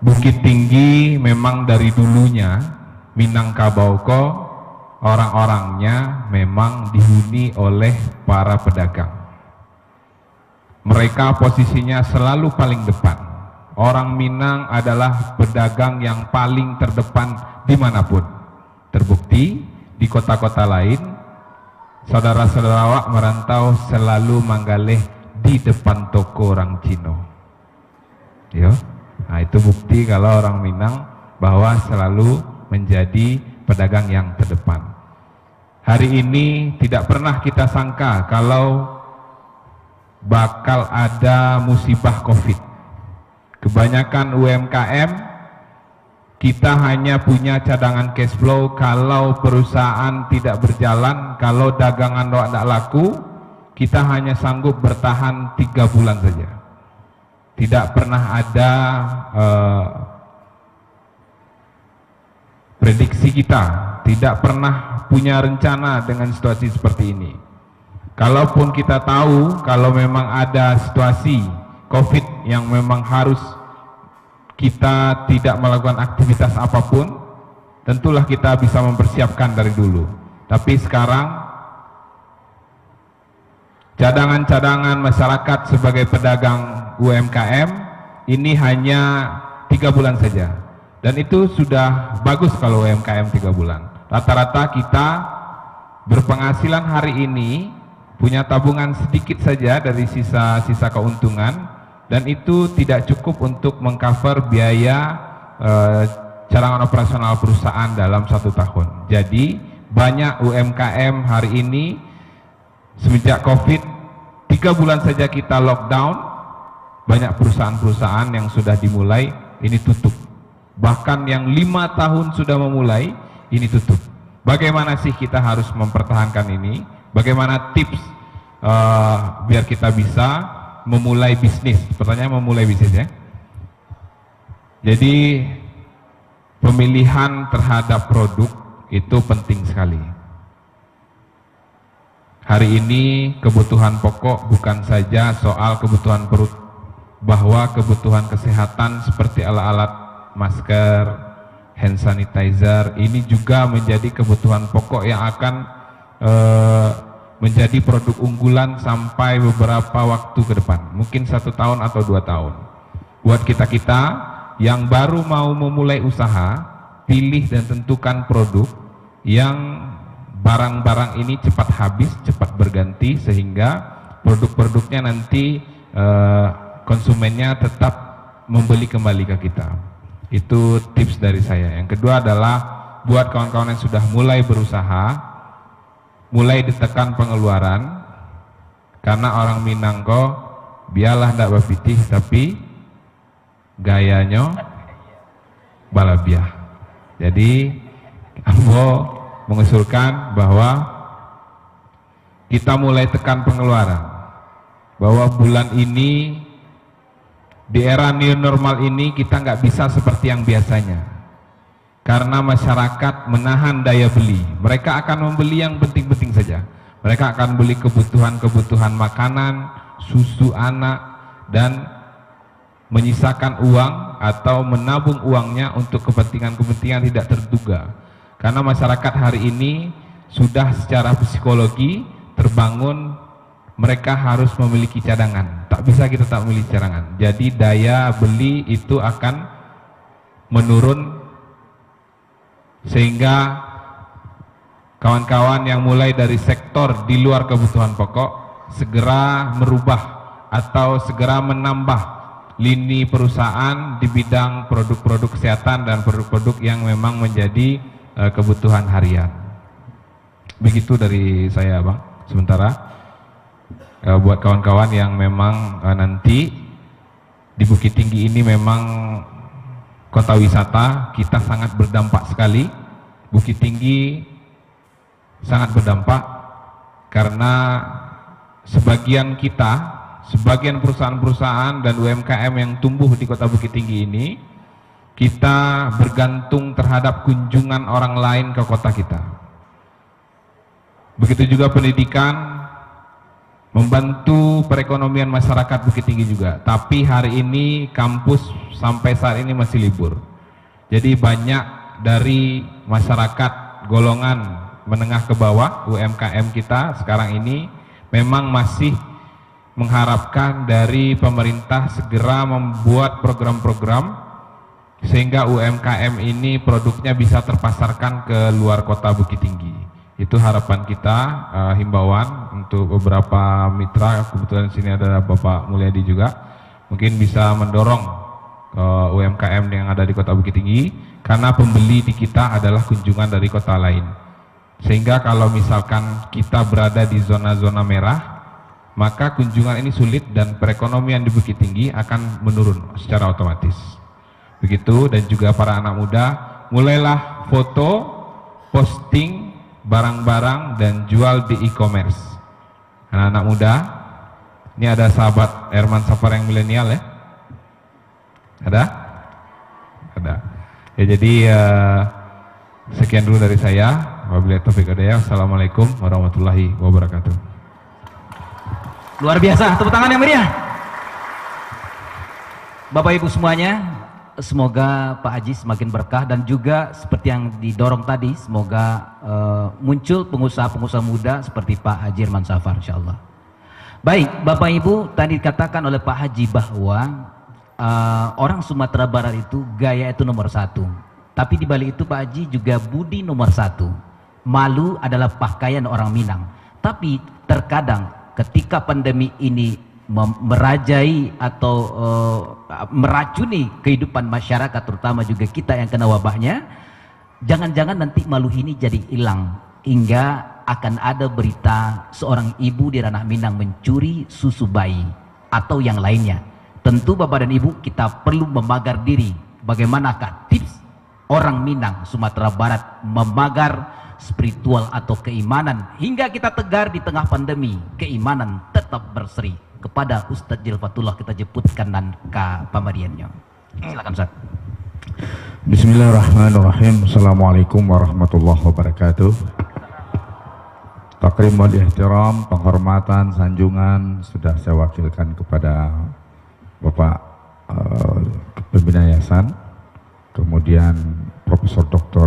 Speaker 4: Bukit Tinggi memang dari dulunya Minangkabau orang-orangnya memang dihuni oleh para pedagang. Mereka posisinya selalu paling depan. Orang Minang adalah pedagang yang paling terdepan dimanapun. Terbukti di kota-kota lain, saudara-saudara awak merantau selalu manggaleh di depan toko orang Cina. Yo, nah itu bukti kalau orang Minang bahwa selalu menjadi pedagang yang terdepan. Hari ini tidak pernah kita sangka kalau bakal ada musibah COVID. Kebanyakan UMKM kita hanya punya cadangan cash flow kalau perusahaan tidak berjalan, kalau dagangan tidak laku, kita hanya sanggup bertahan 3 bulan saja. Tidak pernah ada prediksi kita, tidak pernah punya rencana dengan situasi seperti ini. Kalaupun kita tahu kalau memang ada situasi COVID yang memang harus kita tidak melakukan aktivitas apapun, tentulah kita bisa mempersiapkan dari dulu. Tapi sekarang cadangan-cadangan masyarakat sebagai pedagang UMKM ini hanya 3 bulan saja. Dan itu sudah bagus kalau UMKM 3 bulan. Rata-rata kita berpenghasilan hari ini punya tabungan sedikit saja dari sisa-sisa keuntungan, dan itu tidak cukup untuk mengcover biaya cadangan operasional perusahaan dalam 1 tahun. Jadi banyak UMKM hari ini semenjak COVID 3 bulan saja kita lockdown, banyak perusahaan-perusahaan yang sudah dimulai ini tutup, bahkan yang 5 tahun sudah memulai ini tutup. Bagaimana sih kita harus mempertahankan ini? Bagaimana tips biar kita bisa memulai bisnis? Pertanyaan memulai bisnis ya. Jadi pemilihan terhadap produk itu penting sekali. Hari ini kebutuhan pokok bukan saja soal kebutuhan perut, bahwa kebutuhan kesehatan seperti alat-alat masker, hand sanitizer ini juga menjadi kebutuhan pokok yang akan menjadi produk unggulan sampai beberapa waktu ke depan, mungkin 1 tahun atau 2 tahun. Buat kita-kita yang baru mau memulai usaha, pilih dan tentukan produk yang barang-barang ini cepat habis, cepat berganti, sehingga produk-produknya nanti konsumennya tetap membeli kembali ke kita. Itu tips dari saya. Yang kedua adalah buat kawan-kawan yang sudah mulai berusaha, mulai ditekan pengeluaran, karena orang Minang kok biarlah ndak bapitih tapi gayanya balabiah. Jadi Ambo mengusulkan bahwa kita mulai tekan pengeluaran, bahwa bulan ini di era new normal ini kita nggak bisa seperti yang biasanya, karena masyarakat menahan daya beli. Mereka akan membeli yang penting-penting saja. Mereka akan beli kebutuhan-kebutuhan makanan, susu anak, dan menyisakan uang atau menabung uangnya untuk kepentingan-kepentingan tidak terduga. Karena masyarakat hari ini sudah secara psikologi terbangun, mereka harus memiliki cadangan. Tak bisa kita tak memiliki cadangan. Jadi daya beli itu akan menurun, sehingga kawan-kawan yang mulai dari sektor di luar kebutuhan pokok segera merubah atau segera menambah lini perusahaan di bidang produk-produk kesehatan dan produk-produk yang memang menjadi kebutuhan harian. Begitu dari saya, Bang. Sementara buat kawan-kawan yang memang nanti di Bukit Tinggi ini memang kota wisata, kita sangat berdampak sekali. Bukit Tinggi sangat berdampak karena sebagian perusahaan-perusahaan dan UMKM yang tumbuh di kota Bukit Tinggi ini, kita bergantung terhadap kunjungan orang lain ke kota kita. Begitu juga pendidikan, membantu perekonomian masyarakat Bukit Tinggi juga. Tapi hari ini kampus sampai saat ini masih libur. Jadi banyak dari masyarakat golongan menengah ke bawah, UMKM kita sekarang ini memang masih mengharapkan dari pemerintah segera membuat program-program sehingga UMKM ini produknya bisa terpasarkan ke luar kota Bukit Tinggi. Itu harapan kita, himbauan untuk beberapa mitra. Kebetulan di sini ada Bapak Mulyadi juga, mungkin bisa mendorong UMKM yang ada di kota Bukit Tinggi, karena pembeli di kita adalah kunjungan dari kota lain. Sehingga kalau misalkan kita berada di zona-zona merah, maka kunjungan ini sulit dan perekonomian di Bukit Tinggi akan menurun secara otomatis. Begitu. Dan juga para anak muda, mulailah foto, posting barang-barang dan jual di e-commerce. Anak-anak muda, ini ada sahabat Herman Safar yang milenial ya? Ada? Ada. Ya, jadi sekian dulu dari saya. Wabillahi taufiq wal hidayah. Assalamualaikum warahmatullahi wabarakatuh.
Speaker 2: Luar biasa, tepuk tangan yang meriah. Bapak Ibu semuanya, semoga Pak Haji semakin berkah, dan juga seperti yang didorong tadi, semoga muncul pengusaha-pengusaha muda seperti Pak Haji Herman Safar, insyaallah. Baik, Bapak Ibu, tadi dikatakan oleh Pak Haji bahwa orang Sumatera Barat itu gaya itu nomor 1. Tapi di balik itu Pak Haji juga budi nomor 1. Malu adalah pakaian orang Minang. Tapi terkadang ketika pandemi ini merajai atau meracuni kehidupan masyarakat, terutama juga kita yang kena wabahnya, jangan-jangan nanti malu ini jadi hilang, hingga akan ada berita seorang ibu di Ranah Minang mencuri susu bayi atau yang lainnya. Tentu Bapak dan Ibu, kita perlu memagar diri. Bagaimanakah tips orang Minang, Sumatera Barat memagar spiritual atau keimanan hingga kita tegar di tengah pandemi, keimanan tetap berseri. Kepada Ustadz Jilfatullah kita jemputkan dan ke pemberiannya. Silakan Ustaz.
Speaker 5: Bismillahirrahmanirrahim. Assalamualaikum warahmatullahi wabarakatuh. Takrim wal ihtiram, penghormatan, sanjungan sudah saya wakilkan kepada Bapak Pembina Yayasan, kemudian Profesor Dr.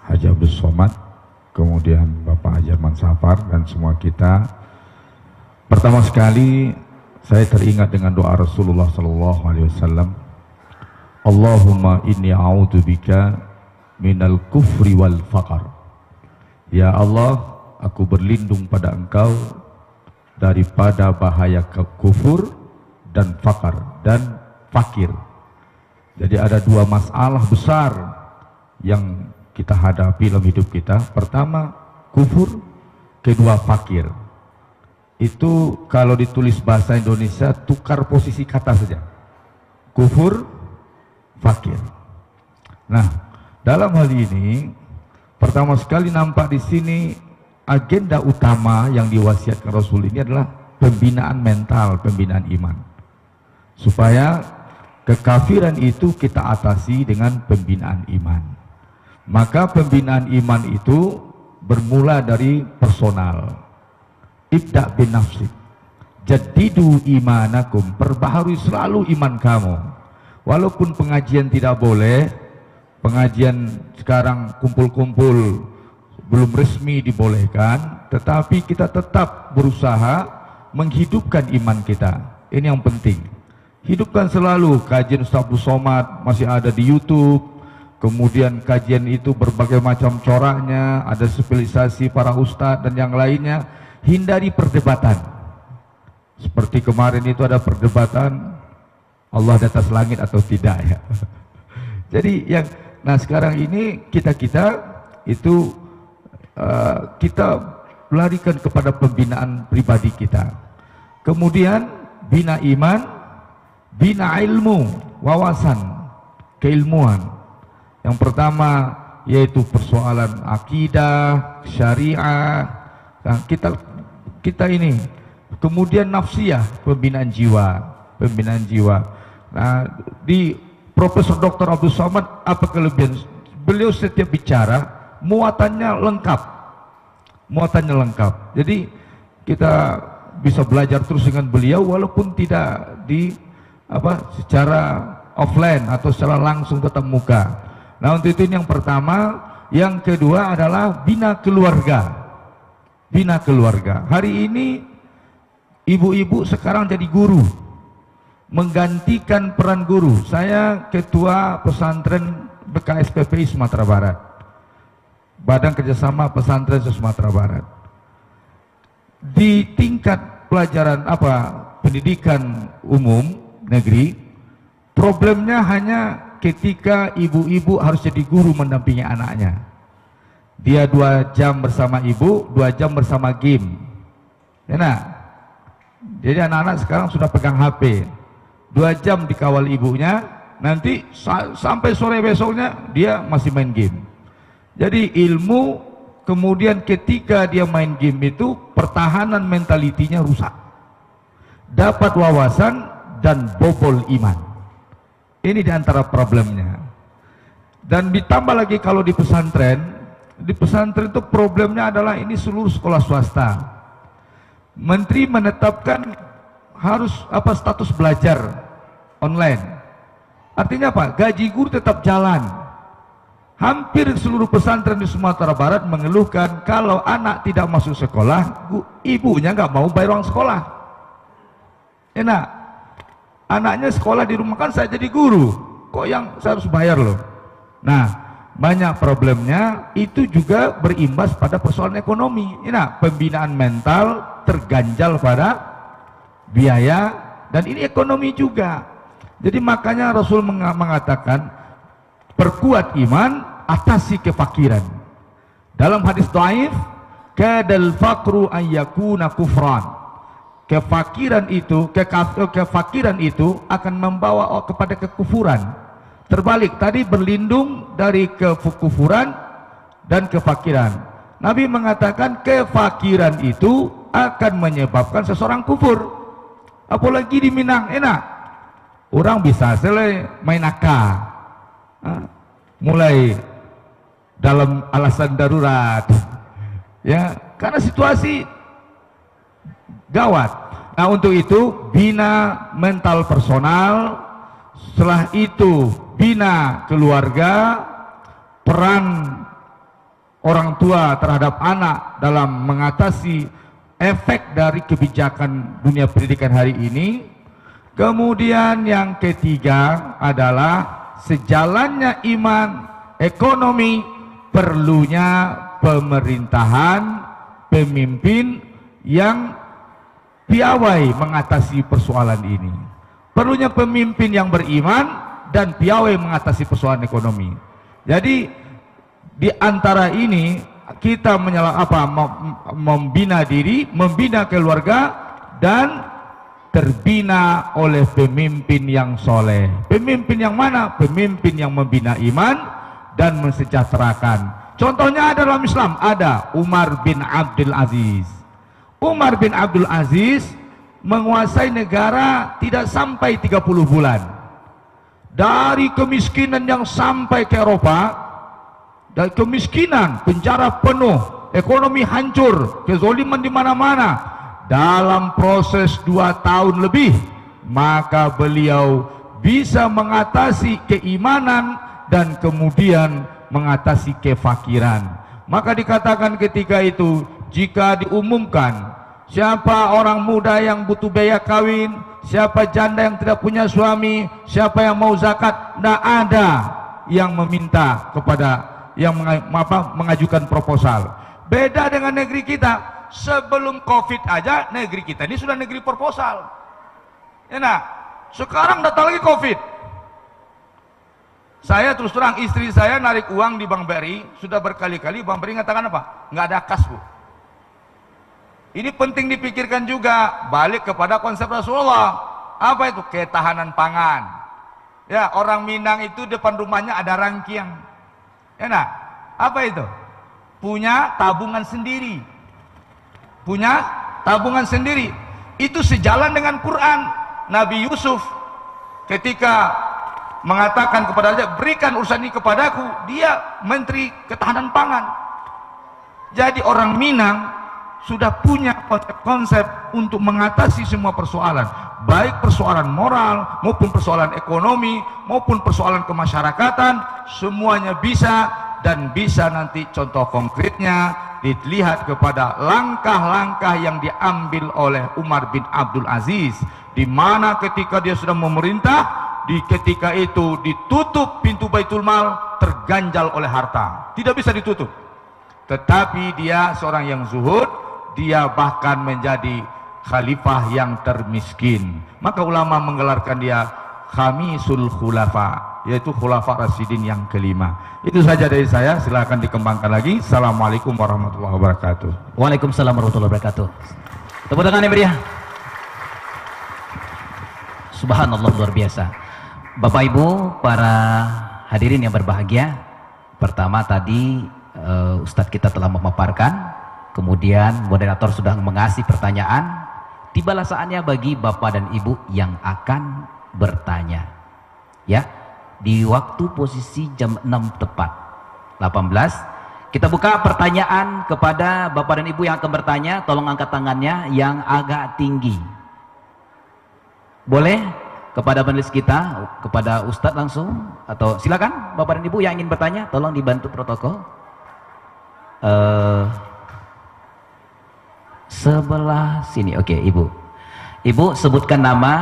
Speaker 5: Haji Abdul Somad, kemudian Bapak Ajarman Safar dan semua kita. Pertama sekali saya teringat dengan doa Rasulullah SAW. Allahumma inni a'udzubika minal kufri wal faqar. Ya Allah, aku berlindung pada Engkau daripada bahaya kufur dan fakar dan fakir. Jadi ada dua masalah besar yang kita hadapi dalam hidup kita. Pertama kufur, kedua fakir. Itu kalau ditulis bahasa Indonesia tukar posisi kata saja. Kufur, fakir. Nah, dalam hal ini pertama sekali nampak di sini agenda utama yang diwasiatkan Rasul ini adalah pembinaan mental, pembinaan iman. Supaya kekafiran itu kita atasi dengan pembinaan iman. Maka pembinaan iman itu bermula dari personal. Ibda' bin nafsik. Jadidu imanakum, perbaharui selalu iman kamu. Walaupun pengajian tidak boleh, pengajian sekarang kumpul-kumpul belum resmi dibolehkan, tetapi kita tetap berusaha menghidupkan iman kita. Ini yang penting. Hidupkan selalu kajian Ustaz Abdul Somad, masih ada di YouTube. Kemudian kajian itu berbagai macam coraknya, ada spesialisasi para ustadz dan yang lainnya. Hindari perdebatan. Seperti kemarin itu ada perdebatan Allah di atas langit atau tidak ya. Jadi nah sekarang ini kita itu kita larikan kepada pembinaan pribadi kita. Kemudian bina iman, bina ilmu, wawasan, keilmuan. Yang pertama yaitu persoalan akidah, syariah. Nah, kita ini. Kemudian nafsiyah, pembinaan jiwa, pembinaan jiwa. Nah, di Profesor Dr. Abdul Somad apa kelebihan? Beliau setiap bicara muatannya lengkap. Muatannya lengkap. Jadi kita bisa belajar terus dengan beliau walaupun tidak secara offline atau secara langsung tatap muka. Nah, untuk itu yang pertama. Yang kedua adalah bina keluarga. Bina keluarga. Hari ini ibu-ibu sekarang jadi guru, menggantikan peran guru. Saya ketua pesantren BKSPPI Sumatera Barat, Badan Kerjasama Pesantren Sumatera Barat. Di tingkat pelajaran pendidikan umum negeri, problemnya hanya ketika ibu-ibu harus jadi guru mendampingi anaknya. Dia 2 jam bersama ibu, 2 jam bersama game. Enak. Jadi anak-anak sekarang sudah pegang HP, 2 jam dikawal ibunya, nanti sampai sore besoknya dia masih main game. Jadi ilmu, kemudian ketika dia main game itu pertahanan mentalitinya rusak, dapat wawasan dan bobol iman. Ini diantara problemnya. Dan ditambah lagi kalau di pesantren itu problemnya adalah ini seluruh sekolah swasta. Menteri menetapkan harus status belajar online. Artinya apa? Gaji guru tetap jalan. Hampir seluruh pesantren di Sumatera Barat mengeluhkan kalau anak tidak masuk sekolah, ibunya nggak mau bayar uang sekolah. Enak. Anaknya sekolah di rumah, kan saya jadi guru, kok yang saya harus bayar loh. Nah, banyak problemnya. Itu juga berimbas pada persoalan ekonomi. Enak. Pembinaan mental terganjal pada biaya, dan ini ekonomi juga. Jadi makanya Rasul mengatakan perkuat iman, atasi kefakiran. Dalam hadis dhaif, kadal faqru an yakuna kufran. Kefakiran itu akan membawa kepada kekufuran. Terbalik, tadi berlindung dari kekufuran dan kefakiran. Nabi mengatakan kefakiran itu akan menyebabkan seseorang kufur. Apalagi di Minang, enak. Orang bisa main akal. Mulai dalam alasan darurat. Ya, karena situasi gawat. Nah, untuk itu bina mental personal, setelah itu bina keluarga, peran orang tua terhadap anak dalam mengatasi efek dari kebijakan dunia pendidikan hari ini. Kemudian yang ketiga adalah sejalannya iman, ekonomi, perlunya pemerintahan, pemimpin yang piawai mengatasi persoalan ini. Perlunya pemimpin yang beriman dan piawai mengatasi persoalan ekonomi. Jadi di antara ini kita membina diri, membina keluarga, dan terbina oleh pemimpin yang soleh. Pemimpin yang mana? Pemimpin yang membina iman dan mensejahterakan. Contohnya ada dalam Islam, ada Umar bin Abdul Aziz. Umar bin Abdul Aziz menguasai negara tidak sampai 30 bulan. Dari kemiskinan yang sampai ke Eropa, dari kemiskinan, penjara penuh, ekonomi hancur, kezoliman di mana-mana. Dalam proses 2 tahun lebih, maka beliau bisa mengatasi keimanan dan kemudian mengatasi kefakiran. Maka dikatakan ketika itu, jika diumumkan siapa orang muda yang butuh biaya kawin, siapa janda yang tidak punya suami, siapa yang mau zakat, tidak ada yang meminta kepada yang mengajukan proposal. Beda dengan negeri kita. Sebelum COVID aja negeri kita ini sudah negeri proposal. Ya, nah, sekarang datang lagi COVID. Saya terus terang, istri saya narik uang di Bank BRI sudah berkali-kali. Bank BRI mengatakan apa? Nggak ada kas, Bu. Ini penting dipikirkan juga, balik kepada konsep Rasulullah. Apa itu? Ketahanan pangan. Ya, orang Minang itu depan rumahnya ada rangkiang. Ya, nah, apa itu? Punya tabungan sendiri. Punya tabungan sendiri. Itu sejalan dengan Quran. Nabi Yusuf ketika mengatakan kepada dia, berikan urusan ini kepadaku, dia menteri ketahanan pangan. Jadi orang Minang sudah punya konsep untuk mengatasi semua persoalan, baik persoalan moral maupun persoalan ekonomi maupun persoalan kemasyarakatan, semuanya bisa. Dan bisa nanti contoh konkretnya dilihat kepada langkah-langkah yang diambil oleh Umar bin Abdul Aziz, di mana ketika dia sudah memerintah, ketika itu ditutup pintu Baitul Mal, terganjal oleh harta, tidak bisa ditutup. Tetapi dia seorang yang zuhud, dia bahkan menjadi khalifah yang termiskin. Maka ulama menggelarkan dia Khamisul Khulafa, yaitu Khulafa Rasyidin yang kelima. Itu saja dari saya, silakan dikembangkan lagi. Assalamualaikum warahmatullahi wabarakatuh.
Speaker 2: Waalaikumsalam warahmatullahi wabarakatuh. Tepuk tangan yang meriah. Subhanallah, luar biasa. Bapak Ibu, para hadirin yang berbahagia, pertama tadi Ustadz kita telah memaparkan, kemudian moderator sudah mengasih pertanyaan. Tibalah saatnya bagi Bapak dan Ibu yang akan bertanya. Ya, di waktu posisi jam 6 tepat 18 kita buka pertanyaan kepada Bapak dan Ibu yang akan bertanya. Tolong angkat tangannya yang agak tinggi. Boleh kepada panelis kita, kepada Ustadz langsung, atau silakan Bapak dan Ibu yang ingin bertanya, tolong dibantu protokol. Sebelah sini. Oke, Ibu sebutkan nama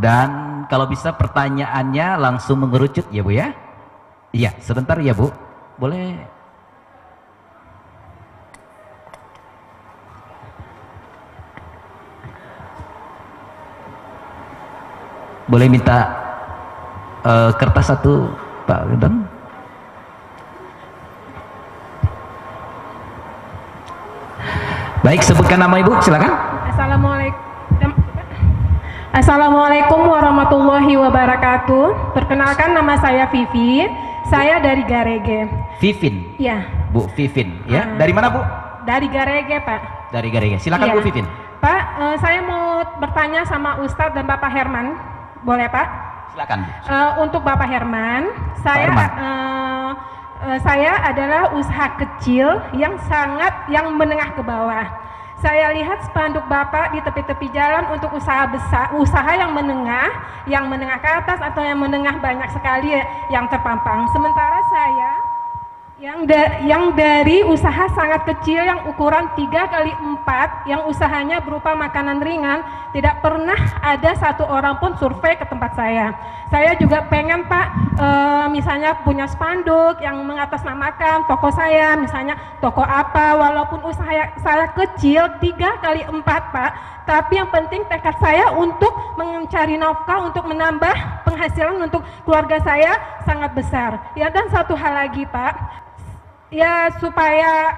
Speaker 2: dan kalau bisa pertanyaannya langsung mengerucut ya Bu ya. Iya, sebentar ya Bu. Boleh. Boleh minta kertas satu Pak Gedang. Baik, sebutkan nama Ibu, silakan.
Speaker 6: Assalamualaikum warahmatullahi wabarakatuh. Perkenalkan, nama saya Vivi. Saya dari Garege.
Speaker 2: Vivin.
Speaker 6: Ya.
Speaker 2: Bu Vivin, ya. Dari mana, Bu?
Speaker 6: Dari Garege, Pak.
Speaker 2: Dari Garege. Silakan,
Speaker 6: Ya.
Speaker 2: Bu Vivin.
Speaker 6: Pak, saya mau bertanya sama Ustadz dan Bapak Herman. Boleh, Pak?
Speaker 2: Silakan, Bu.
Speaker 6: Untuk Bapak Herman, saya
Speaker 2: Herman.
Speaker 6: saya adalah usaha kecil yang menengah ke bawah. Saya lihat spanduk Bapak di tepi-tepi jalan untuk usaha besar, usaha yang menengah ke atas atau yang menengah banyak sekali yang terpampang. Sementara saya yang dari usaha sangat kecil yang ukuran 3x4 yang usahanya berupa makanan ringan, tidak pernah ada satu orang pun survei ke tempat saya. Saya juga pengen, Pak, misalnya punya spanduk yang mengatasnamakan toko saya, misalnya toko apa, walaupun usaha saya kecil 3x4, Pak, tapi yang penting tekad saya untuk mencari nafkah, untuk menambah penghasilan untuk keluarga saya sangat besar. Ya, dan satu hal lagi, Pak, ya supaya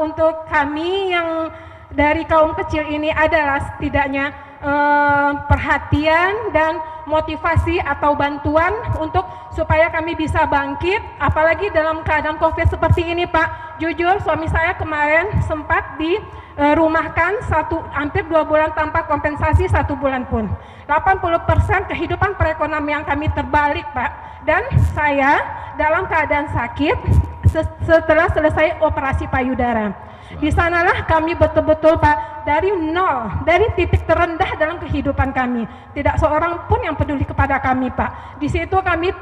Speaker 6: untuk kami yang dari kaum kecil ini adalah setidaknya perhatian dan motivasi atau bantuan untuk supaya kami bisa bangkit, apalagi dalam keadaan COVID seperti ini, Pak. Jujur, suami saya kemarin sempat dirumahkan hampir 2 bulan tanpa kompensasi 1 bulan pun. 80% kehidupan perekonomian kami terbalik, Pak. Dan saya dalam keadaan sakit setelah selesai operasi payudara. Di sanalah kami betul-betul, Pak, dari nol, dari titik terendah dalam kehidupan kami. Tidak seorang pun yang peduli kepada kami, Pak. Di situ kami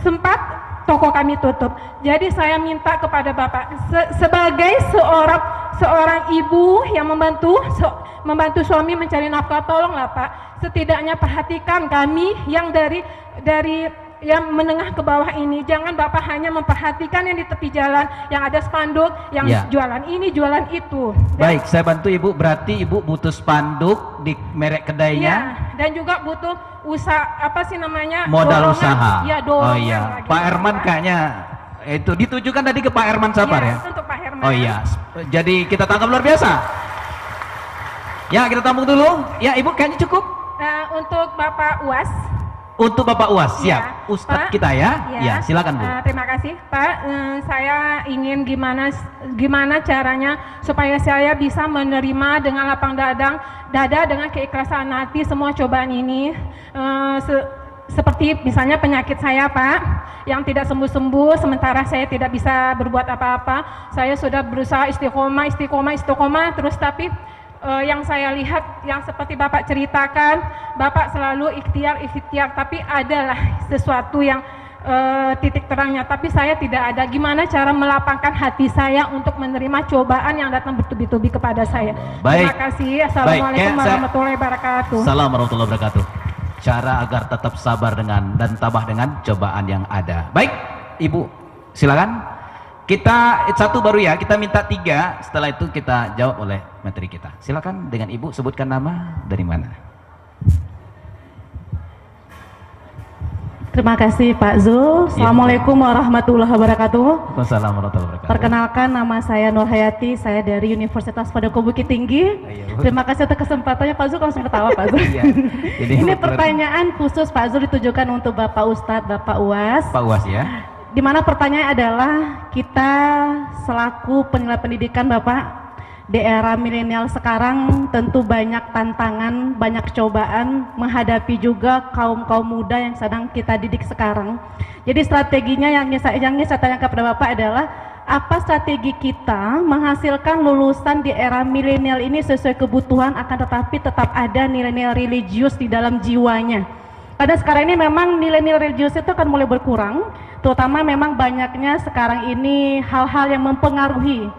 Speaker 6: sempat toko kami tutup. Jadi saya minta kepada Bapak sebagai seorang ibu yang membantu suami mencari nafkah, tolonglah, Pak, setidaknya perhatikan kami yang dari yang menengah ke bawah ini. Jangan Bapak hanya memperhatikan yang di tepi jalan, yang ada spanduk, yang jualan ini, jualan itu.
Speaker 2: Baik, saya bantu Ibu. Berarti Ibu butuh spanduk di merek kedainya.
Speaker 6: Ya, dan juga butuh usaha,
Speaker 2: modal usaha.
Speaker 6: Ya,
Speaker 2: oh iya, Pak Herman kayaknya itu ditujukan tadi ke Pak Herman Sabar ya.
Speaker 6: Untuk Pak Herman.
Speaker 2: Oh iya, jadi kita tangkap luar biasa. Ya, kita tampung dulu. Ya, Ibu kayaknya cukup.
Speaker 6: Untuk Bapak UAS.
Speaker 2: Untuk Bapak UAS, siap. Ustadz kita ya. Ya, silakan, Bu.
Speaker 6: Terima kasih, Pak. Saya ingin gimana caranya supaya saya bisa menerima dengan lapang dada dengan keikhlasan hati semua cobaan ini. Seperti misalnya penyakit saya, Pak, yang tidak sembuh-sembuh, sementara saya tidak bisa berbuat apa-apa. Saya sudah berusaha istiqomah, terus tapi yang saya lihat, yang seperti Bapak ceritakan, Bapak selalu ikhtiar, tapi adalah sesuatu yang titik terangnya, tapi saya tidak ada. Gimana cara melapangkan hati saya untuk menerima cobaan yang datang bertubi-tubi kepada saya?
Speaker 2: Baik.
Speaker 6: Terima kasih. Assalamualaikum warahmatullahi wabarakatuh.
Speaker 2: Assalamualaikum warahmatullahi wabarakatuh. Cara agar tetap sabar dan tabah dengan cobaan yang ada. Baik, Ibu, silakan. Kita satu baru ya, kita minta 3, setelah itu kita jawab oleh materi kita. Silakan dengan Ibu, sebutkan nama, dari mana.
Speaker 7: Terima kasih Pak Zul. Assalamualaikum warahmatullahi wabarakatuh.
Speaker 2: Waalaikumsalam warahmatullahi wabarakatuh.
Speaker 7: Perkenalkan, nama saya Nur Hayati, saya dari Universitas Padang Bukit Tinggi. Terima kasih atas kesempatannya Pak Zul, langsung ketawa Pak Zul. Ini pertanyaan khusus Pak Zul ditujukan untuk Bapak Ustadz, Bapak UAS.
Speaker 2: Pak UAS ya.
Speaker 7: Dimana pertanyaan adalah, kita selaku penilai pendidikan Bapak, di era milenial sekarang tentu banyak tantangan, banyak cobaan menghadapi juga kaum-kaum muda yang sedang kita didik sekarang. Jadi strateginya yang saya tanya kepada Bapak adalah, apa strategi kita menghasilkan lulusan di era milenial ini sesuai kebutuhan, akan tetapi tetap ada nilai-nilai religius di dalam jiwanya. Karena sekarang ini memang nilai-nilai religius itu akan mulai berkurang, terutama memang banyaknya sekarang ini hal-hal yang mempengaruhi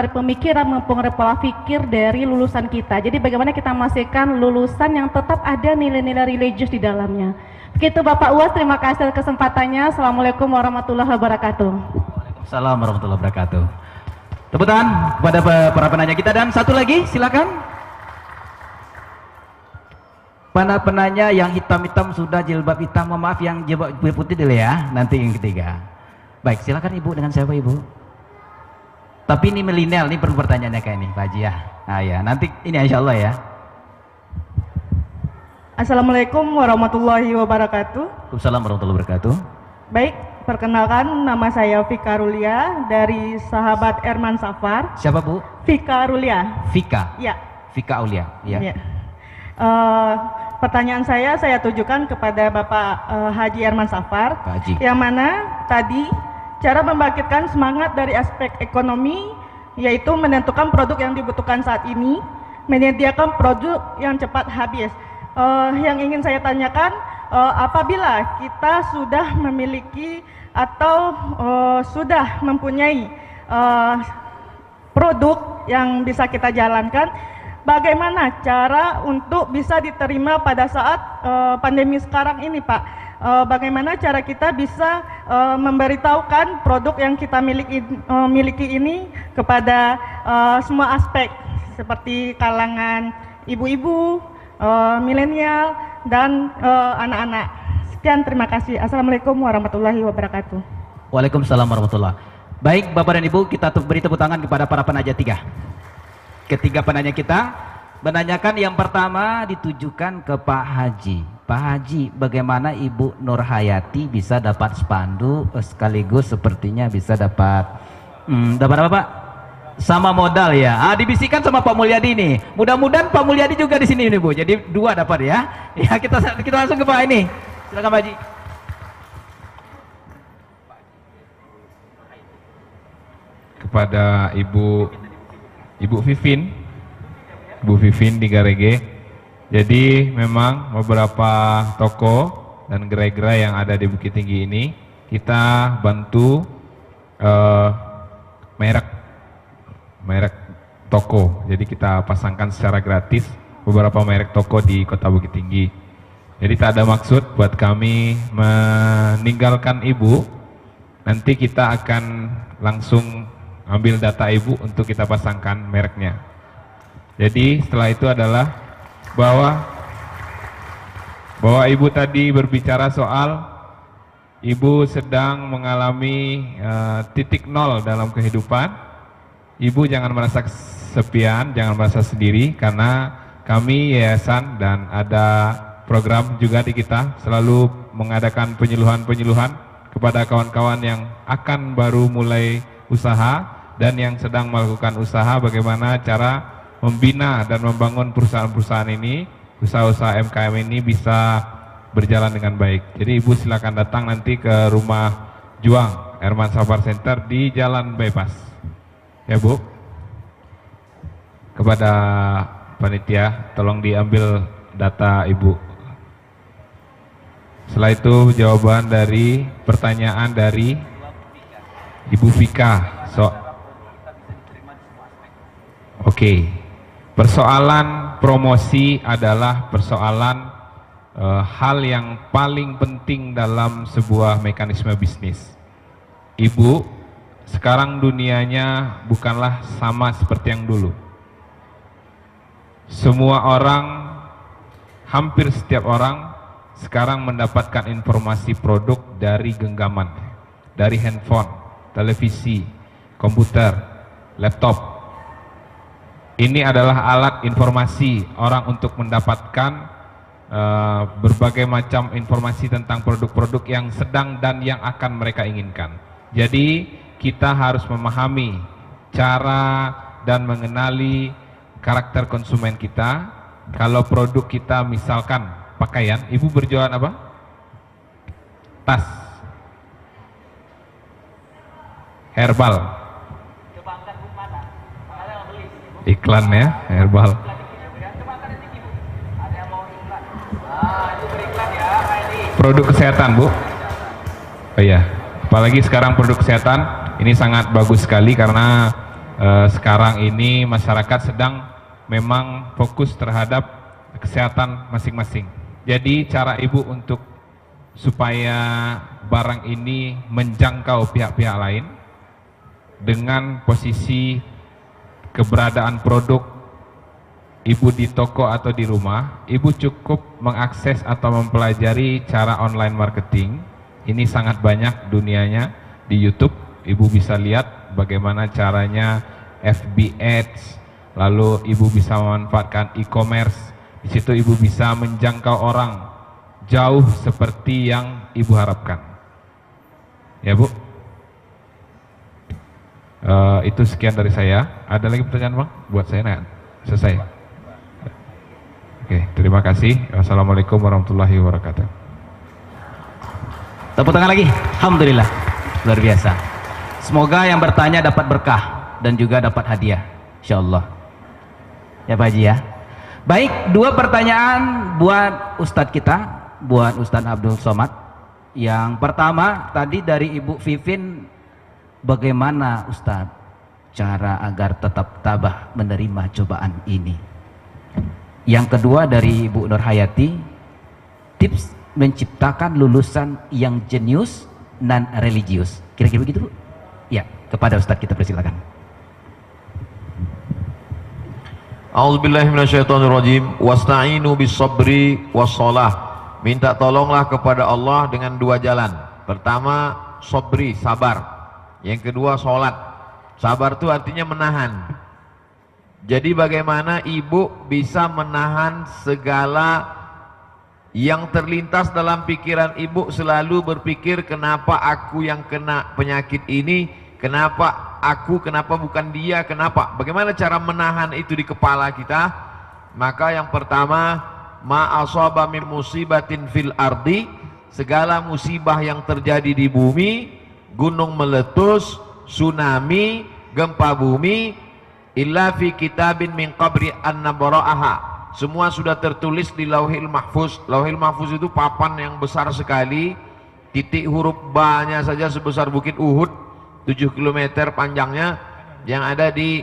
Speaker 7: pemikiran, mempengaruhi pola pikir dari lulusan kita. Jadi bagaimana kita memastikan lulusan yang tetap ada nilai-nilai religius di dalamnya. Begitu Bapak UAS, terima kasih atas kesempatannya. Assalamualaikum warahmatullahi wabarakatuh.
Speaker 2: Waalaikumsalam warahmatullahi wabarakatuh. Tepuk tangan kepada para penanya kita, dan satu lagi silakan. Penanya yang hitam-hitam sudah jilbab hitam, maaf yang jilbab putih dulu ya, nanti yang ketiga. Baik, silakan Ibu, dengan siapa Ibu? Tapi ini milenial, ini perlu pertanyaannya kayak ini Pak Haji ya. Nah ya, nanti ini insya Allah ya.
Speaker 7: Assalamualaikum warahmatullahi wabarakatuh.
Speaker 2: Waalaikumsalam warahmatullahi wabarakatuh.
Speaker 7: Baik, perkenalkan nama saya Vika Rulia dari sahabat Erman Safar.
Speaker 2: Siapa Bu?
Speaker 7: Vika Rulia.
Speaker 2: Vika.
Speaker 7: Ya.
Speaker 2: Vika Aulia. Ya.
Speaker 7: Ya. Pertanyaan saya tujukan kepada Bapak Haji Erman Safar.
Speaker 2: Pak Haji.
Speaker 7: Yang mana tadi cara membangkitkan semangat dari aspek ekonomi, yaitu menentukan produk yang dibutuhkan saat ini, menyediakan produk yang cepat habis. Yang ingin saya tanyakan, apabila kita sudah memiliki atau sudah mempunyai produk yang bisa kita jalankan, bagaimana cara untuk bisa diterima pada saat pandemi sekarang ini, Pak? Bagaimana cara kita bisa memberitahukan produk yang kita miliki ini kepada semua aspek, seperti kalangan ibu-ibu, milenial, dan anak-anak. Sekian, terima kasih. Assalamualaikum warahmatullahi wabarakatuh.
Speaker 2: Waalaikumsalam warahmatullahi. Baik Bapak dan Ibu, kita beri tepuk tangan kepada para penanya ketiga penanya kita. Menanyakan yang pertama ditujukan ke Pak Haji. Pak Haji, bagaimana Ibu Nur Hayati bisa dapat spanduk sekaligus sepertinya bisa dapat dapat apa Pak? Sama modal ya. Dibisikkan sama Pak Mulyadi nih. Mudah-mudahan Pak Mulyadi juga di sini nih Bu. Jadi 2 dapat ya. Ya kita langsung ke Pak ini. Silakan Pak Haji.
Speaker 4: Kepada Ibu Vivin di Garege. Jadi memang beberapa toko dan gerai-gerai yang ada di Bukit Tinggi ini kita bantu merek toko. Jadi kita pasangkan secara gratis beberapa merek toko di Kota Bukit Tinggi. Jadi tak ada maksud buat kami meninggalkan Ibu. Nanti kita akan langsung ambil data Ibu untuk kita pasangkan mereknya. Jadi setelah itu adalah bahwa Ibu tadi berbicara soal Ibu sedang mengalami titik nol dalam kehidupan. Ibu jangan merasa kesepian, jangan merasa sendiri, karena kami yayasan dan ada program juga di kita selalu mengadakan penyuluhan kepada kawan-kawan yang akan baru mulai usaha dan yang sedang melakukan usaha, bagaimana cara membina dan membangun perusahaan-perusahaan ini, usaha-usaha MKM ini bisa berjalan dengan baik. Jadi Ibu silakan datang nanti ke rumah Juang Erman Safar Center di Jalan Bypass. Ya Bu. Kepada panitia, tolong diambil data Ibu. Setelah itu jawaban dari pertanyaan dari Ibu Vika. Oke. Persoalan promosi adalah persoalan hal yang paling penting dalam sebuah mekanisme bisnis. Ibu, sekarang dunianya bukanlah sama seperti yang dulu. Semua orang, hampir setiap orang sekarang mendapatkan informasi produk dari genggaman, dari handphone, televisi, komputer, laptop. Ini adalah alat informasi orang untuk mendapatkan berbagai macam informasi tentang produk-produk yang sedang dan yang akan mereka inginkan. Jadi kita harus memahami cara dan mengenali karakter konsumen kita. Kalau produk kita misalkan pakaian, Ibu berjualan apa? Tas, herbal. Iklan ya, herbal. Produk kesehatan Bu. Oh iya, apalagi sekarang produk kesehatan ini sangat bagus sekali karena sekarang ini masyarakat sedang memang fokus terhadap kesehatan masing-masing. Jadi cara Ibu untuk supaya barang ini menjangkau pihak-pihak lain dengan posisi keberadaan produk Ibu di toko atau di rumah, Ibu cukup mengakses atau mempelajari cara online marketing. Ini sangat banyak dunianya di YouTube. Ibu bisa lihat bagaimana caranya FB Ads, lalu ibu bisa memanfaatkan e-commerce. Di situ ibu bisa menjangkau orang jauh seperti yang ibu harapkan. Ya Bu, itu sekian dari saya. Ada lagi pertanyaan Bang? Buat saya nggak? Selesai. Oke, terima kasih. Wassalamualaikum warahmatullahi wabarakatuh.
Speaker 2: Tepuk tangan lagi. Alhamdulillah. Luar biasa. Semoga yang bertanya dapat berkah dan juga dapat hadiah, insyaallah. Ya Pak Haji ya. Baik, dua pertanyaan buat Ustadz kita, buat Ustadz Abdul Somad. Yang pertama tadi dari Ibu Vivin, bagaimana Ustadz cara agar tetap tabah menerima cobaan ini? Yang kedua dari Ibu Nur Hayati, tips menciptakan lulusan yang jenius dan religius. Kira-kira begitu Bu? Ya, kepada Ustadz kita persilakan.
Speaker 3: A'udzubillahi minasyaitonirrajim. Wasta'inu bis-sabri was-shalah. Minta tolonglah kepada Allah dengan dua jalan. Pertama, sabri, sabar. Yang kedua, sholat. Sabar itu artinya menahan. Jadi bagaimana ibu bisa menahan segala yang terlintas dalam pikiran ibu, selalu berpikir kenapa aku yang kena penyakit ini, kenapa aku, kenapa bukan dia, kenapa? Bagaimana cara menahan itu di kepala kita? Maka yang pertama, ma asaba min musibatin fil ardi, segala musibah yang terjadi di bumi, gunung meletus, tsunami, gempa bumi, illa fi kitabin min qabri an nabra'aha. Semua sudah tertulis di Lauhil Mahfuz. Lauhil Mahfuz itu papan yang besar sekali, titik huruf ba-nya saja sebesar bukit Uhud, 7 km panjangnya, yang ada di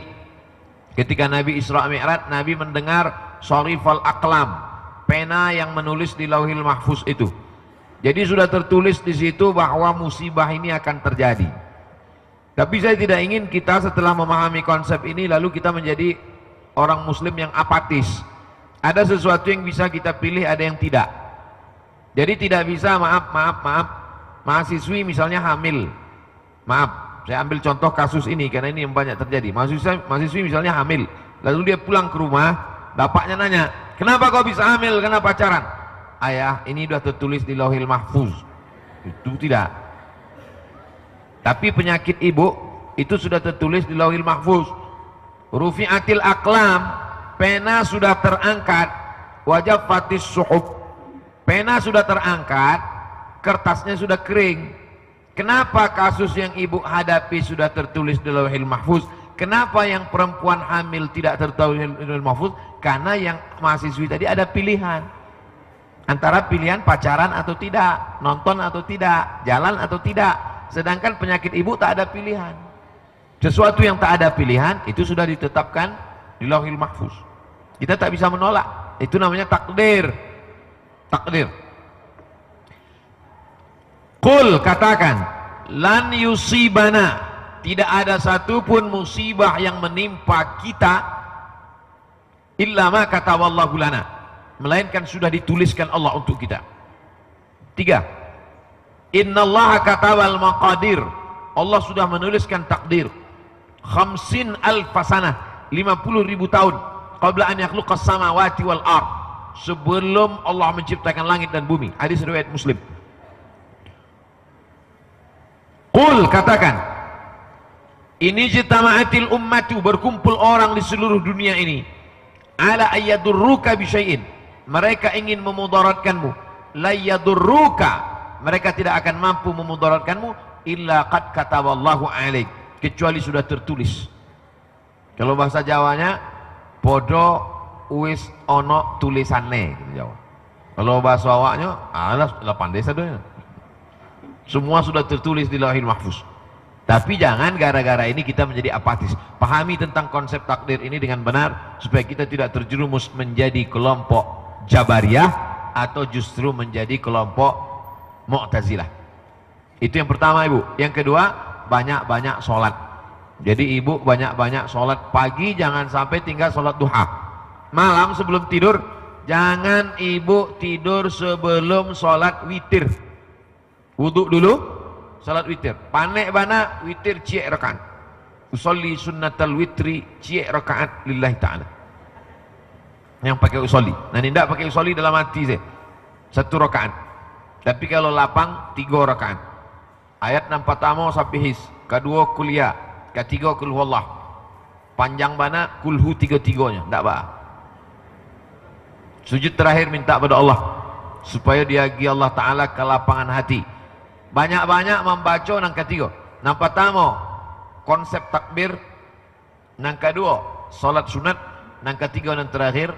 Speaker 3: ketika Nabi Isra Mi'raj, Nabi mendengar Sharifal Aqlam, pena yang menulis di Lauhil Mahfuz itu. Jadi sudah tertulis di situ bahwa musibah ini akan terjadi. Tapi saya tidak ingin kita setelah memahami konsep ini lalu kita menjadi orang muslim yang apatis. Ada sesuatu yang bisa kita pilih, ada yang tidak. Jadi tidak bisa, maaf, mahasiswi misalnya hamil. Maaf, saya ambil contoh kasus ini karena ini yang banyak terjadi. Mahasiswi misalnya hamil, lalu dia pulang ke rumah, bapaknya nanya, kenapa kau bisa hamil, kenapa pacaran? Ayah, ini sudah tertulis di Lauhil Mahfuz. Itu tidak. Tapi penyakit ibu itu sudah tertulis di Lauhil Mahfuz. Rufi'atil aqlam, pena sudah terangkat, wajab fatis suhub, pena sudah terangkat, kertasnya sudah kering. Kenapa kasus yang ibu hadapi sudah tertulis di Lauhil Mahfuz? Kenapa yang perempuan hamil tidak tertulis di Lauhil Mahfuz? Karena yang mahasiswi tadi ada pilihan antara pilihan pacaran atau tidak, nonton atau tidak, jalan atau tidak. Sedangkan penyakit ibu tak ada pilihan. Sesuatu yang tak ada pilihan itu sudah ditetapkan di Lauhil Mahfuz. Kita tak bisa menolak. Itu namanya takdir. Takdir. Qul, katakan, lan yusibana, tidak ada satupun musibah yang menimpa kita illa ma kataballahu lana, melainkan sudah dituliskan Allah untuk kita. 3. Innallaha katabal maqadir, Allah sudah menuliskan takdir. 50.000 sanah, 50.000 tahun, qabla an yakhluqas samawati wal ard, sebelum Allah menciptakan langit dan bumi. Hadis riwayat Muslim. Qul, katakan, ini jitama'atil ummatu, berkumpul orang di seluruh dunia ini, ala ayyadurruka bisyai'in, mereka ingin memudaratkanmu, la yadurruka, mereka tidak akan mampu memudaratkanmu, illa qad kataballahu alaik, kecuali sudah tertulis. Kalau bahasa Jawanya, podo wis ono tulisane, gitu Jawa. Kalau bahasa awaknya, alas 8 desa doanya. Semua sudah tertulis di Lauhil Mahfuz. Tapi jangan gara-gara ini kita menjadi apatis. Pahami tentang konsep takdir ini dengan benar supaya kita tidak terjerumus menjadi kelompok Jabariyah atau justru menjadi kelompok Mu'tazilah. Itu yang pertama ibu. Yang kedua, banyak-banyak sholat. Jadi ibu banyak-banyak sholat. Pagi jangan sampai tinggal sholat duha. Malam sebelum tidur, jangan ibu tidur sebelum sholat witir. Wudhu dulu, salat witir. Panek bana witir ciek rekan. usolli sunnatal witri cie rakaat lillahi ta'ala. Yang pakai usolli. Nah, ini tidak pakai usolli dalam hati saya. 1 rakaat. Tapi kalau lapang 3 rakaat. Ayat 6 pertama sabihis, kedua kuliah, ketiga kul huwallah. Panjang bana kulhu 3-3-nya, tidak apa. Sujud terakhir minta pada Allah supaya diagi Allah Ta'ala kelapangan hati. Banyak-banyak membaca nang ketiga. Nang pertama konsep takbir, nang kedua salat sunat, nang ketiga nang terakhir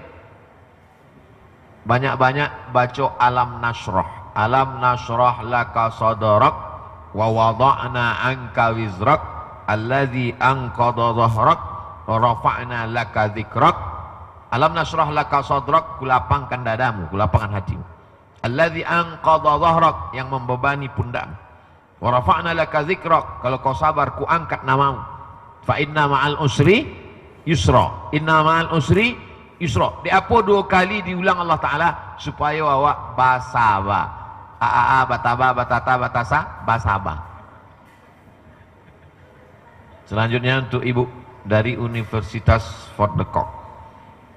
Speaker 3: banyak-banyak baca alam nasrah. Alam nasrah laka sadrak wa wada'na anka wizrak alladzi anqadha dhahrak wa rafa'na laka dzikrak. Alam nasrah laka sadrak, kulapangkan dadamu, kulapangkan hatimu. Alladzi anqadha dhahrak, yang membebani pundakmu. Wa rafa'na laka dzikrak, kalau kau sabar ku angkat namamu. Fa inna ma'al usri yusra. Inna ma'al usri yusra. Di apa 2 kali diulang Allah Ta'ala supaya awak basaba. Aa bataba batata batasa basaba. Selanjutnya untuk ibu dari Universitas Fort de Kock.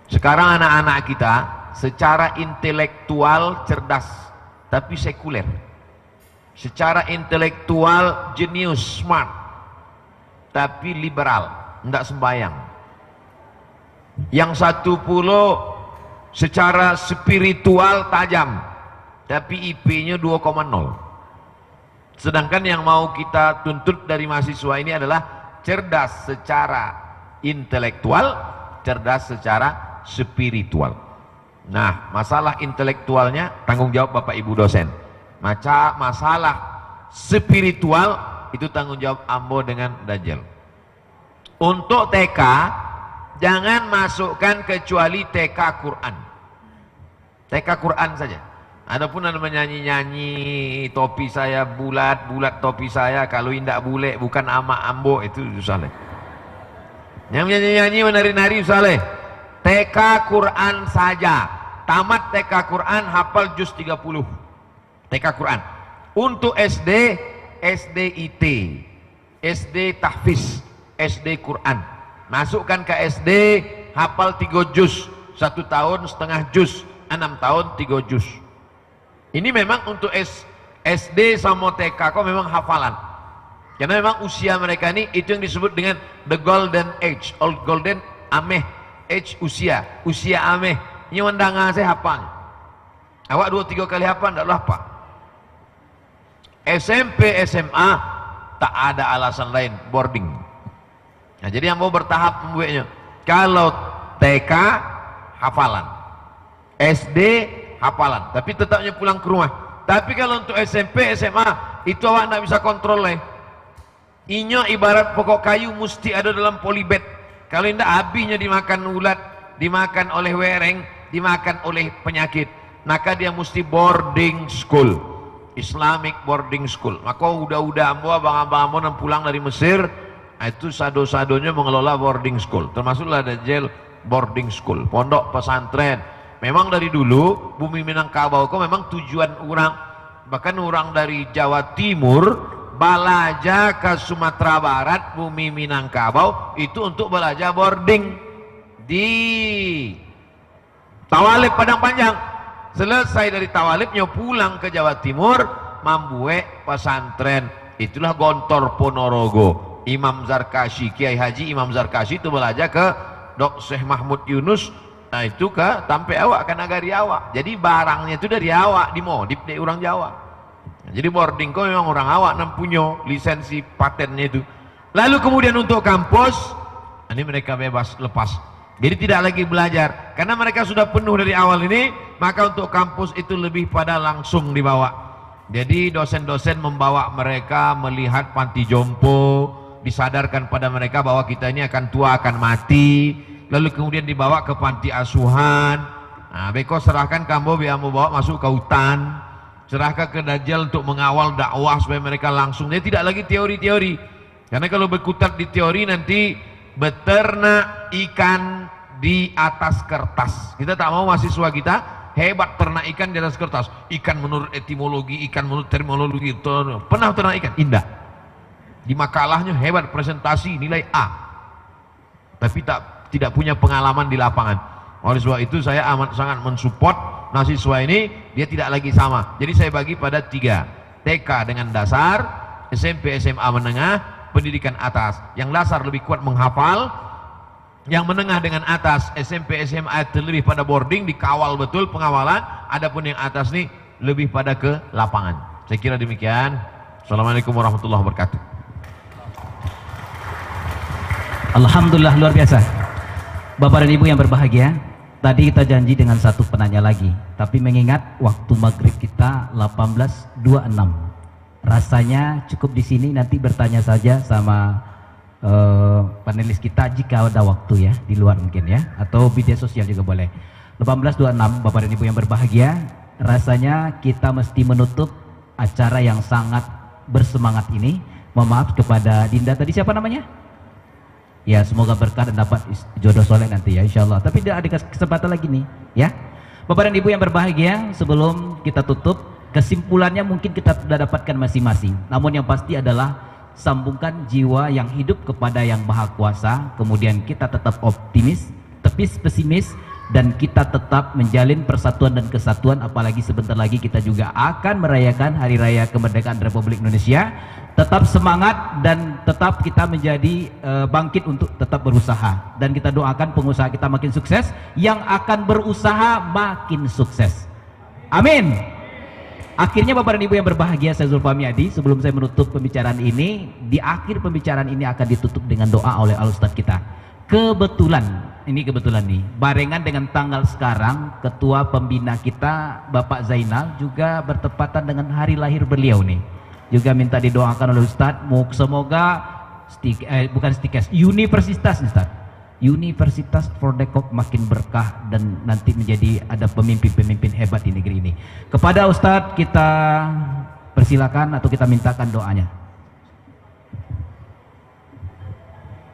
Speaker 3: Sekarang anak-anak kita secara intelektual cerdas tapi sekuler. Secara intelektual jenius, smart, tapi liberal, tidak sembahyang. Yang 1 pula secara spiritual tajam, tapi IP-nya 2,0. Sedangkan yang mau kita tuntut dari mahasiswa ini adalah cerdas secara intelektual, cerdas secara spiritual. Nah, masalah intelektualnya tanggung jawab Bapak Ibu dosen. Masalah spiritual itu tanggung jawab Ambo dengan Dajjal. Untuk TK jangan masukkan kecuali TK Quran. TK Quran saja. Adapun ada menyanyi-nyanyi topi saya bulat topi saya, kalau indak bule bukan ama Ambo, itu salah. Yang menyanyi-nyanyi menari-nari salah. TK Quran saja. Tamat TK Quran hafal juz 30. TK Quran. Untuk SD, SDIT, SD tahfiz, SD Quran. Masukkan ke SD, hafal 3 juz, 1 tahun setengah juz, 6 tahun 3 juz. Ini memang untuk SD sama TK kok memang hafalan. Karena memang usia mereka ini itu yang disebut dengan the golden age, old golden ameh, age usia ameh. Ini wandangan saya hafal. Awak 2-3 kali hafal tidaklah apa. SMP, SMA tak ada alasan lain, boarding. Nah, jadi yang mau bertahap membuatnya. Kalau TK hafalan, SD hafalan, tapi tetapnya pulang ke rumah. Tapi kalau untuk SMP, SMA itu awak tidak bisa kontrol lah. Inyo ibarat pokok kayu mesti ada dalam polybag. Kalau tidak habisnya dimakan ulat, dimakan oleh wereng, dimakan oleh penyakit. Maka dia mesti boarding school, Islamic boarding school. Maka udah ambo abang-abang ambo yang pulang dari Mesir, itu sado-sadonya mengelola boarding school. Termasuklah Dajjal boarding school, pondok pesantren. Memang dari dulu bumi Minangkabau kok memang tujuan orang, bahkan orang dari Jawa Timur balaja ke Sumatera Barat, bumi Minangkabau itu untuk belajar boarding di Tawalib Padang Panjang. Selesai dari Tawalibnya pulang ke Jawa Timur, membuat pesantren. Itulah Gontor Ponorogo. Imam Zarkashi, Kiai Haji Imam Zarkashi itu belajar ke Dok Syekh Mahmud Yunus. Nah itu ke sampai awak kan agari awak. Jadi barangnya itu dari awak dimodif dari orang Jawa. Nah, jadi boarding kok memang orang awak yang punya lisensi patennya itu. Lalu kemudian untuk kampus, ini mereka bebas lepas. Jadi tidak lagi belajar karena mereka sudah penuh dari awal ini. Maka untuk kampus itu lebih pada langsung dibawa. Jadi dosen-dosen membawa mereka melihat panti jompo, disadarkan pada mereka bahwa kita ini akan tua, akan mati. Lalu kemudian dibawa ke panti asuhan. Nah, beko serahkan kamu biar mau bawa masuk ke hutan. Serahkan ke Dajjal untuk mengawal dakwah supaya mereka langsung. Dia tidak lagi teori-teori. Karena kalau berkutat di teori nanti beternak ikan di atas kertas. Kita tak mau mahasiswa kita hebat ternak ikan di atas kertas. Ikan menurut etimologi, ikan menurut terminologi. Pernah ternak ikan? Indah. di makalahnya hebat, presentasi nilai A, tapi tidak punya pengalaman di lapangan. Oleh sebab itu saya amat sangat mensupport mahasiswa ini, dia tidak lagi sama. Jadi saya bagi pada 3, TK dengan dasar, SMP SMA menengah, pendidikan atas. Yang dasar lebih kuat menghafal, yang menengah dengan atas SMP SMA terlebih pada boarding, dikawal betul pengawalan, adapun yang atas nih lebih pada ke lapangan. Saya kira demikian. Assalamualaikum warahmatullahi wabarakatuh.
Speaker 2: Alhamdulillah, luar biasa. Bapak dan Ibu yang berbahagia, tadi kita janji dengan satu penanya lagi, tapi mengingat waktu maghrib kita 18.26, rasanya cukup di sini, nanti bertanya saja sama panelis kita jika ada waktu ya, di luar mungkin ya, atau media sosial juga boleh. 18.26, Bapak dan Ibu yang berbahagia, rasanya kita mesti menutup acara yang sangat bersemangat ini. Mohon maaf kepada Dinda, tadi siapa namanya? Ya, semoga berkah dan dapat jodoh soleh nanti ya, insya Allah. Tapi tidak ada kesempatan lagi nih ya. Bapak dan Ibu yang berbahagia, sebelum kita tutup, kesimpulannya mungkin kita sudah dapatkan masing-masing. Namun yang pasti adalah sambungkan jiwa yang hidup kepada yang Maha Kuasa. Kemudian kita tetap optimis, tepis pesimis, dan kita tetap menjalin persatuan dan kesatuan. Apalagi sebentar lagi kita juga akan merayakan Hari Raya Kemerdekaan Republik Indonesia. Tetap semangat dan tetap kita menjadi bangkit untuk tetap berusaha, dan kita doakan pengusaha kita makin sukses, yang akan berusaha makin sukses. Amin. Akhirnya Bapak dan Ibu yang berbahagia, saya Zulfahmi Adi, sebelum saya menutup pembicaraan ini, di akhir pembicaraan ini akan ditutup dengan doa oleh Al-Ustadz kita. Kebetulan nih, barengan dengan tanggal sekarang, ketua pembina kita Bapak Zainal juga bertepatan dengan hari lahir beliau nih. Juga minta didoakan oleh Ustadz, semoga universitas nih Ustadz, Universitas Fordekok makin berkah dan nanti menjadi ada pemimpin-pemimpin hebat di negeri ini. Kepada Ustadz kita persilakan atau kita mintakan doanya.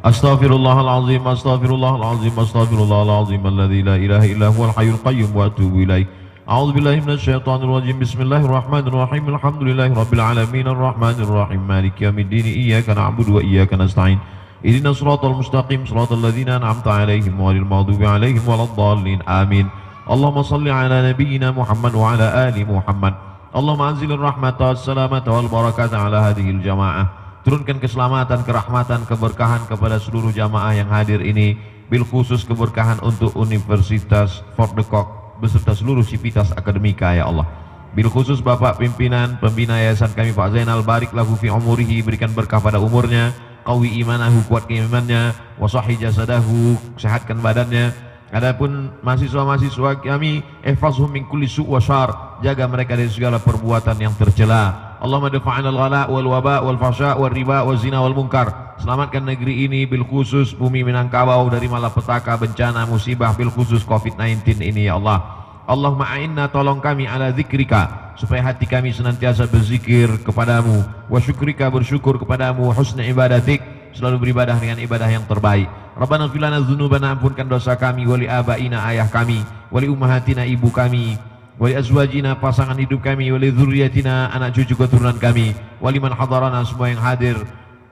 Speaker 3: Astaghfirullahalazim, astaghfirullahalazim, astaghfirullahalazim, alladzi la ilaha illa huwal hayyul qayyum wa atubu ilaih. A'udzu billahi minasyaitonir rajim. Bismillahirrahmanirrahim. Alhamdulillahirabbil alamin arrahmanir rahim maliki yaumiddin. Iyyaka na'budu wa iyyaka nasta'in. Ihdinas siratal mustaqim, siratal ladzina an'amta 'alaihim ghairil maghdubi 'alaihim waladdallin. Amin. Allahumma shalli 'ala nabiyyina Muhammad wa 'ala ali Muhammad. Allahumma anzilir rahmata wassalamata wal barakata 'ala hadhil jamaah. Turunkan keselamatan, kerahmatan, keberkahan kepada seluruh jamaah yang hadir ini, bil khusus keberkahan untuk Universitas Fordekok beserta seluruh sivitas akademika ya Allah. Bil khusus Bapak pimpinan pembina yayasan kami Pak Zainal, barik lahu fi umurihi, berikan berkah pada umurnya, qawi imanahu, kuatkan imannya, wa sahih jasadahu, sehatkan badannya. Adapun mahasiswa-mahasiswa kami, ihfazhum min kulli su' wa syarr, jaga mereka dari segala perbuatan yang tercela. Allahumma dafa'ana al-ghala wal waba wal fahsya wal riba wal zina wal munkar. Selamatkan negeri ini bil khusus bumi Minangkabau dari malapetaka, bencana, musibah, bil khusus COVID-19 ini ya Allah. Allahumma a'inna, tolong kami ala zikrika, supaya hati kami senantiasa berzikir kepadamu, wa syukrika, bersyukur kepadamu, husna ibadatik, selalu beribadah dengan ibadah yang terbaik. Rabbana ighfir lana dzunubana, ampunkan dosa kami, wali abaina, ayah kami, wali ummahatina, ibu kami, wali azwajina, pasangan hidup kami, wali dzurriyyatina, anak cucu keturunan kami, wali man hadarana, semua yang hadir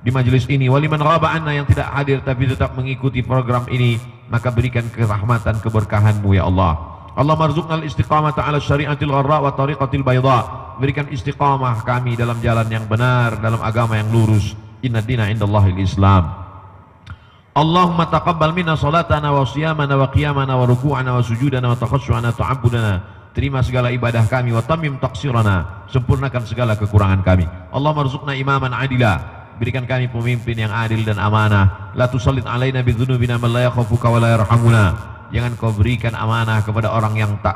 Speaker 3: di majelis ini, wali man ghaba anna, yang tidak hadir tapi tetap mengikuti program ini, maka berikan kerahmatan, keberkahan-Mu ya Allah. Allah marzuqnal istiqamata ala syari'atil gharra wa tariqatil bayda, berikan istiqamah kami dalam jalan yang benar, dalam agama yang lurus. Inna dina indallahil Islam. Allahumma taqabbal minna salatana wa siyamana wa qiyamana wa ruku'ana wa sujudana wa takhassu'ana ta'abbudana. Terima segala ibadah kami, wa tamim taqsirana, sempurnakan segala kekurangan kami. Allah marzuqna imaman adila, berikan kami pemimpin yang adil dan amanah. La tusallit alaina bidzunubina man la yakhafuka wa la yarhamuna. Jangan kau berikan amanah kepada orang yang tak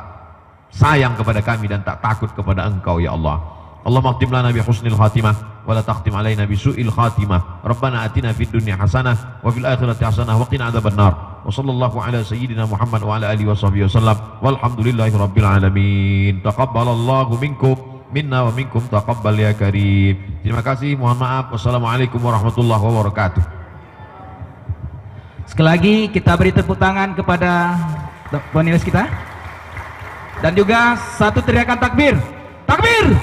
Speaker 3: sayang kepada kami dan tak takut kepada Engkau ya Allah. Allahumma khtim lana bi husnil khatimah wa la takhtim alaina bi su'il khatimah. Rabbana atina fid dunya hasanah wa fil akhirati hasanah wa qina adzabannar. Wa sallallahu ala sayyidina Muhammad wa ala alihi wa sahbihi wasallam. Walhamdulillahi rabbil alamin. Taqabbalallahu minkum minna wa minkum taqabbal ya karim. Terima kasih, mohon maaf. Wassalamualaikum warahmatullahi wabarakatuh.
Speaker 2: Sekali lagi kita beri tepuk tangan kepada panelis kita, dan juga satu teriakan takbir, takbir.